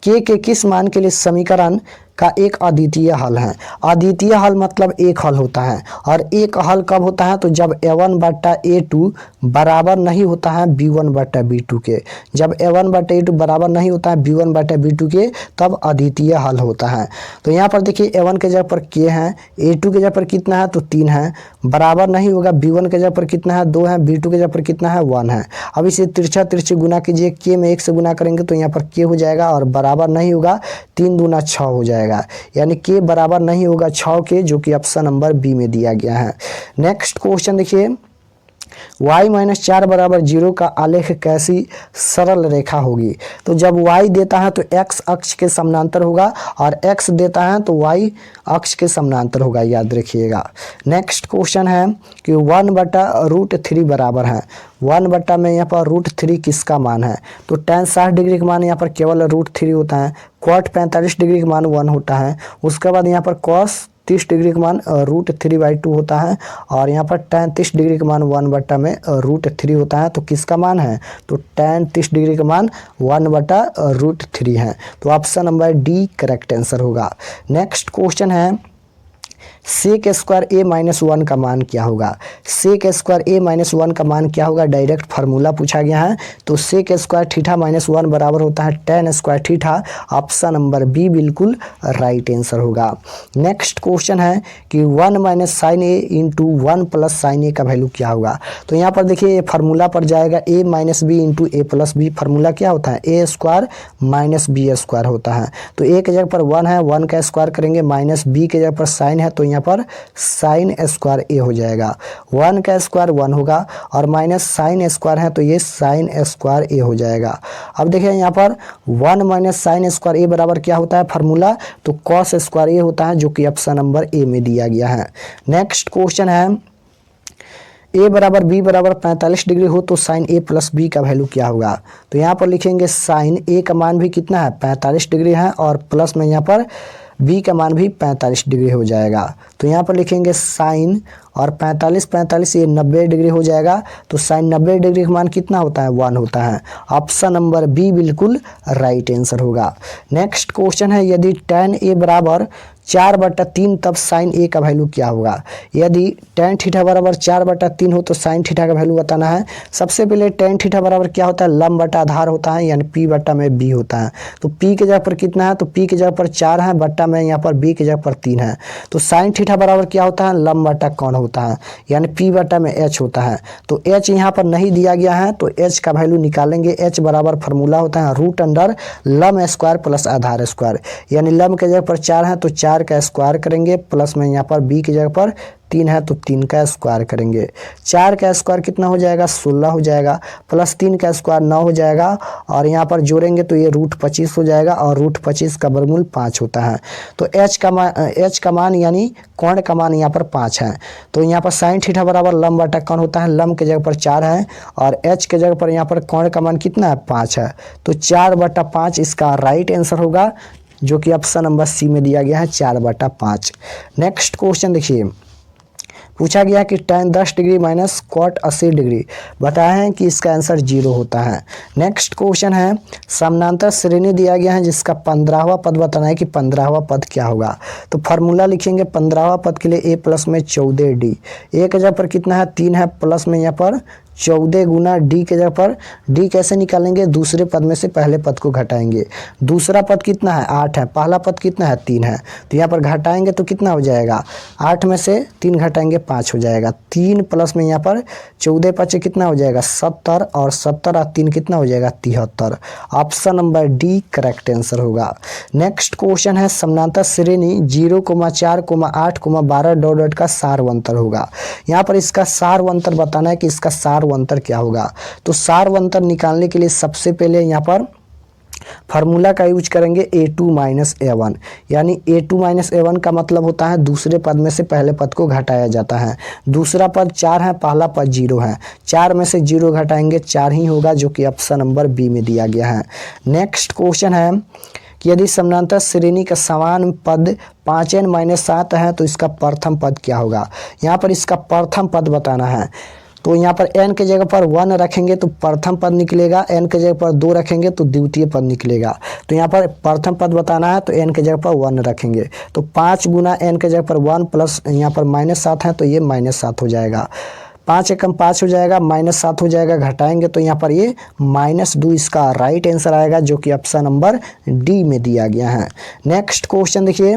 के किस मान के लिए समीकरण का एक अद्वितीय हल है। अद्वितीय हल मतलब एक हल होता है, और एक हल कब होता है, तो जब A1/A2 बराबर नहीं होता है B1/B2 के। जब A1/A2 बराबर नहीं होता है B1/B2 के, तब अद्वितीय हल होता है। तो यहाँ पर देखिए A1 के जगह पर k है, A2 के जगह पर कितना है, तो 3 है, बराबर नहीं होगा। B1 के जगह पर कितना है, 2 है, B2 के जगह पर कितना है, 1 है। अब इसे तिरछा तिरछे गुना कीजिए, k में 1 से गुना करेंगे तो यहाँ पर k हो जाएगा, और बराबर नहीं होगा, 3 दूना 6 हो जाएगा, यानी k बराबर नहीं होगा 6 के, जो कि ऑप्शन नंबर बी में दिया गया है। नेक्स्ट क्वेश्चन देखिए, y-4 बराबर 0 का आलेख कैसी सरल रेखा होगी। तो जब y देता है तो x अक्ष के समानांतर होगा, और x देता है तो y अक्ष के समानांतर होगा, याद रखिएगा। नेक्स्ट क्वेश्चन है कि 1/√3 बराबर है। 1 में यहाँ पर √3 किसका मान है, तो tan 60 डिग्री का मान यहाँ पर केवल √3 होता है, cot 45 डिग्री का मान 1 होता है, उसके बाद यहाँ पर cos 30 डिग्री का मान √3/2 होता है, और यहाँ पर tan 30 डिग्री का मान 1 में √3 होता है। तो किसका मान है, तो tan 30 डिग्री का मान 1/√3 है। तो option number D correct answer होगा। नेक्स्ट क्वेश्चन है sec² A-1 का मान क्या होगा। sec² A-1 का मान क्या होगा, डायरेक्ट फार्मूला पूछा गया है। तो sec² θ-1 बराबर होता है tan² θ। ऑप्शन नंबर बी बिल्कुल राइट आंसर होगा। नेक्स्ट क्वेश्चन है कि 1 - sin A into 1 + sin A का वैल्यू क्या होगा। तो यहाँ पर देखिए ये फार्मूला पर जाएगा, A - B into A + B। Formula क्या होता है, A² - B² होता है। तो A के जगह पर 1 है, 1 का स्क्वायर करेंगे, माइनस B के जगह पर साइन है, तो यहाँ पर sin² A हो जाएगा। 1 का स्क्वायर 1 होगा, और माइनस sin² है, तो ये sin² A हो जाएगा। अब देखिए यहाँ पर 1 - sin² A बराबर क्या होता है फार्मूला, तो cos² A होता है, जो कि ऑप्शन नंबर ए में दिया गया है। नेक्स्ट क्वेश्चन है A बराबर B बराबर 45 डिग्री हो तो साइन A + B का वैल्यू क्या होगा। तो यहाँ पर लिखेंगे साइन A का मान भी कितना है, 45 डिग्री है, और प्लस में यहाँ पर B का मान भी 45 डिग्री हो जाएगा। तो यहाँ पर लिखेंगे साइन और 45 ये 90 डिग्री हो जाएगा। तो साइन 90 डिग्री का मान कितना होता है, 1 होता है। ऑप्शन नंबर बी बिल्कुल राइट आंसर होगा। नेक्स्ट क्वेश्चन है यदि tan A बराबर 4/3 तब साइन A का वैल्यू क्या होगा। यदि tan थीटा बराबर 4/3 हो तो साइन थीटा का वैल्यू बताना है। सबसे पहले tan थीटा बराबर क्या होता है, लंब बटा आधार होता है, यानी P/B होता है। तो P के जगह पर कितना है, तो P के जगह पर 4 है, बट्टा में यहाँ पर B के जगह पर 3 है। तो साइन थीटा बराबर क्या होता है, लंब बटा कोण होता है, यानी P/H होता है। तो H यहाँ पर नहीं दिया गया है, तो H का वैल्यू निकालेंगे। H बराबर फार्मूला होता है √लंब² प्लस आधार स्क्वायर, यानी लंब के जगह पर 4 है तो 4 का स्क्वायर करेंगे, प्लस में यहाँ पर B की जगह पर 3 है तो 3 का स्क्वायर करेंगे। 4 का स्क्वायर कितना हो जाएगा, 16 हो जाएगा, प्लस 3 का स्क्वायर 9 हो जाएगा, और यहाँ पर जोड़ेंगे तो ये √25 हो जाएगा, और √25 का वर्गमूल 5 होता है। तो H का मान यानी कोण का मान यहाँ पर 5 है। तो यहाँ पर साइन थीटा बराबर लंब बटा कोण होता है, लंब के जगह पर 4 है, और H के जगह पर यहाँ पर कोण का मान कितना है, 5 है। तो 4/5 इसका राइट आंसर होगा, जो कि ऑप्शन नंबर सी में दिया गया है 4/5। नेक्स्ट क्वेश्चन देखिए, पूछा गया कि tan 10 degree minus cot 80 degree बताया है कि इसका आंसर 0 होता है। नेक्स्ट क्वेश्चन है समानांतर श्रेणी दिया गया है जिसका 15वां पद बताना है कि 15वां पद क्या होगा। तो फार्मूला लिखेंगे 15वां पद के लिए A प्लस में 14D। A के जगह पर कितना है, 3 है, प्लस में यहाँ पर 14 गुना D के जगह पर D कैसे निकालेंगे, दूसरे पद में से पहले पद को घटाएंगे। दूसरा पद कितना है, 8 है, पहला पद कितना है, 3 है। तो यहाँ पर घटाएंगे तो कितना हो जाएगा, 8 में से 3 घटाएंगे 5 हो जाएगा। 3 प्लस में यहाँ पर 14 5 कितना हो जाएगा, 70, और 70 और 3 कितना हो जाएगा, 73। Option number D correct answer होगा। नेक्स्ट क्वेश्चन है समानांतर श्रेणी 0, 4, 8, 12 डॉट का सारवंतर होगा। यहाँ पर इसका सारवंतर बताना है कि इसका सारवंतर क्या होगा। तो सारवंतर निकालने के लिए सबसे पहले यहाँ पर फार्मूला का यूज करेंगे A2 - A1, यानी A2 - A1 का मतलब होता है दूसरे पद में से पहले पद को घटाया जाता है। दूसरा पद 4 है, पहला पद 0 है, 4 में से 0 घटाएंगे 4 ही होगा, जो कि ऑप्शन नंबर बी में दिया गया है। नेक्स्ट क्वेश्चन है कि यदि समानांतर श्रेणी का समान पद 5n-7 है तो इसका प्रथम पद क्या होगा। यहाँ पर इसका प्रथम पद बताना है। तो यहाँ पर n के जगह पर 1 रखेंगे तो प्रथम पद निकलेगा, n के जगह पर 2 रखेंगे तो द्वितीय पद निकलेगा। तो यहाँ पर प्रथम पद बताना है तो n के जगह पर 1 रखेंगे, तो 5 गुना n के जगह पर 1 प्लस यहाँ पर -7 है तो ये -7 हो जाएगा। 5 एकम 5 हो जाएगा, -7 हो जाएगा, घटाएंगे तो यहाँ पर ये -2 इसका राइट आंसर आएगा, जो कि ऑप्शन नंबर डी में दिया गया है। नेक्स्ट क्वेश्चन देखिए,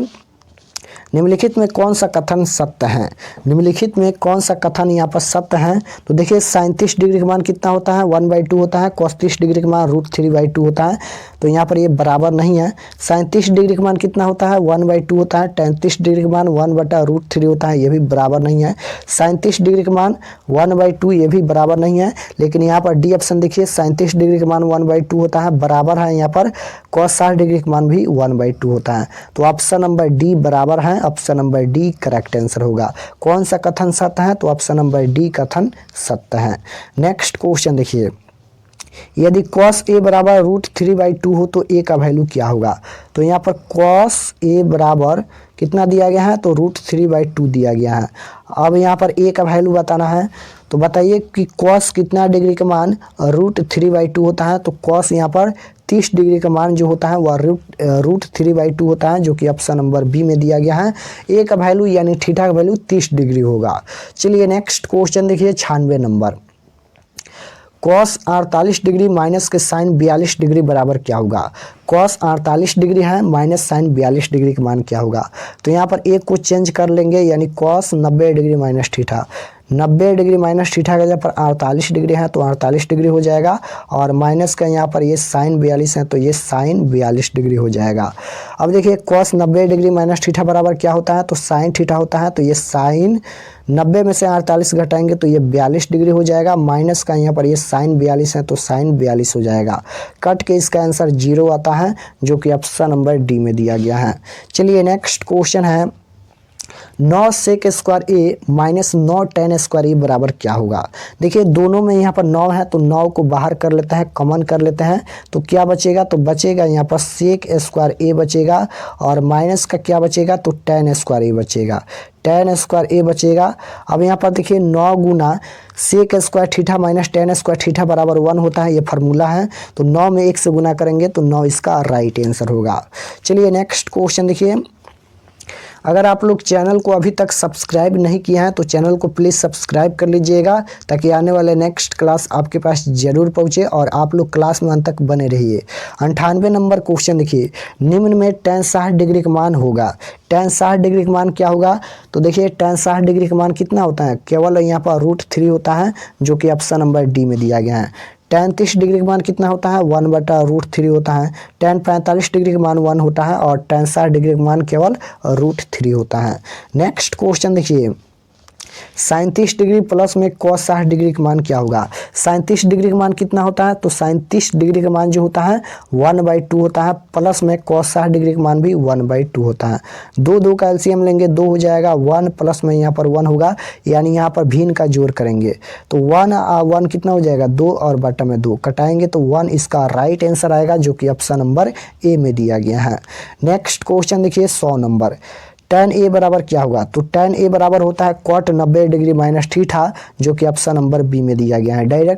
निम्नलिखित में कौन सा कथन सत्य है। निम्नलिखित में कौन सा कथन यहाँ पर सत्य है। तो देखिए 37 डिग्री का मान कितना होता है, 1/2 होता है। cos 30 डिग्री का मान √3/2 होता है। तो यहाँ पर ये बराबर नहीं है। 37 डिग्री का मान कितना होता है, 1/2 होता है। 33 डिग्री का मान 1/√3 होता है, ये भी बराबर नहीं है। 37 डिग्री का मान 1/2 ये भी बराबर नहीं है। लेकिन यहाँ पर डी ऑप्शन देखिए, 37 डिग्री का मान 1/2 होता है, बराबर है। यहाँ पर cos 60 डिग्री का मान भी 1/2 होता है। तो ऑप्शन नंबर डी बराबर है, option number D correct answer होगा। कौन सा कथन सत्य है, तो ऑप्शन नंबर डी कथन सत्य है। नेक्स्ट क्वेश्चन देखिए, यदि cos a बराबर √3/2 हो तो a का वैल्यू क्या होगा। तो यहाँ पर cos a बराबर कितना दिया गया है, तो √3/2 दिया गया है। अब यहाँ पर a का वैल्यू बताना है। तो बताइए कि cos कितना डिग्री का मान √3/2 होता है। तो cos यहाँ पर 30 डिग्री का मान जो होता है वह √3/2 होता है, जो कि ऑप्शन नंबर बी में दिया गया है। a का वैल्यू यानी थीटा का वैल्यू 30 डिग्री होगा। चलिए नेक्स्ट क्वेश्चन देखिए, 96 नंबर, cos 48 डिग्री माइनस के साइन 42 डिग्री बराबर क्या होगा। cos 48 डिग्री है, माइनस साइन 42 डिग्री का मान क्या होगा। तो यहाँ पर एक को चेंज कर लेंगे, यानी cos 90 degree minus theta. 90 degree minus theta का जगह पर 48 डिग्री है तो 48 डिग्री हो जाएगा, और माइनस का यहाँ पर ये साइन 42 है तो ये साइन 42 डिग्री हो जाएगा। अब देखिए cos 90 डिग्री माइनस थीटा बराबर क्या होता है, तो साइन थीटा होता है। तो ये साइन 90 में से 48 घटाएंगे तो ये 42 डिग्री हो जाएगा, माइनस का यहाँ पर ये साइन 42 है तो साइन 42 हो जाएगा। कट के इसका आंसर 0 आता है, जो कि ऑप्शन नंबर डी में दिया गया है। चलिए नेक्स्ट क्वेश्चन है, 9 sec स्क्वायर ए माइनस 9 tan स्क्वायर ए बराबर क्या होगा। देखिए दोनों में यहाँ पर 9 है तो 9 को बाहर कर लेते हैं, कॉमन कर लेते हैं, तो क्या बचेगा, तो बचेगा यहाँ पर sec स्क्वायर ए बचेगा, और माइनस का क्या बचेगा, तो tan स्क्वायर ए बचेगा। tan स्क्वायर ए बचेगा। अब यहाँ पर देखिए 9 गुना sec square theta minus tan square theta बराबर 1 होता है, ये फार्मूला है। तो 9 में 1 से गुना करेंगे तो 9 इसका राइट आंसर होगा। चलिए नेक्स्ट क्वेश्चन देखिए, अगर आप लोग चैनल को अभी तक सब्सक्राइब नहीं किया है तो चैनल को प्लीज़ सब्सक्राइब कर लीजिएगा, ताकि आने वाले नेक्स्ट क्लास आपके पास ज़रूर पहुँचे और आप लोग क्लास में अंत तक बने रहिए। 98 नंबर क्वेश्चन देखिए, निम्न में tan 60 डिग्री का मान होगा। tan 60 डिग्री का मान क्या होगा। तो देखिए tan 60 डिग्री का मान कितना होता है, केवल यहाँ पर √3 होता है, जो कि ऑप्शन नंबर डी में दिया गया है। tan 30 डिग्री का मान कितना होता है, 1/√3 होता है। tan 45 डिग्री का मान 1 होता है, और tan 60 डिग्री का मान केवल √3 होता है। नेक्स्ट क्वेश्चन देखिए, 37 डिग्री प्लस में cos 60 डिग्री का मान क्या होगा। 37 डिग्री का मान कितना होता है, तो 37 डिग्री का मान जो होता है 1/2 होता है, प्लस में cos 60 डिग्री का मान भी 1/2 होता है। 2 का एलसीएम लेंगे 2 हो जाएगा, 1 प्लस में यहाँ पर 1 होगा, यानी यहाँ पर भिन्न का जोड़ करेंगे तो 1 कितना हो जाएगा, 2 और बटा में 2 कटाएंगे तो 1 इसका राइट आंसर आएगा, जो कि ऑप्शन नंबर ए में दिया गया है। नेक्स्ट क्वेश्चन देखिए 100 नंबर, tan a बराबर क्या होगा। तो tan a बराबर होता है cot 90 डिग्री माइनस थीटा, जो कि ऑप्शन नंबर बी में दिया गया है। डायरेक्ट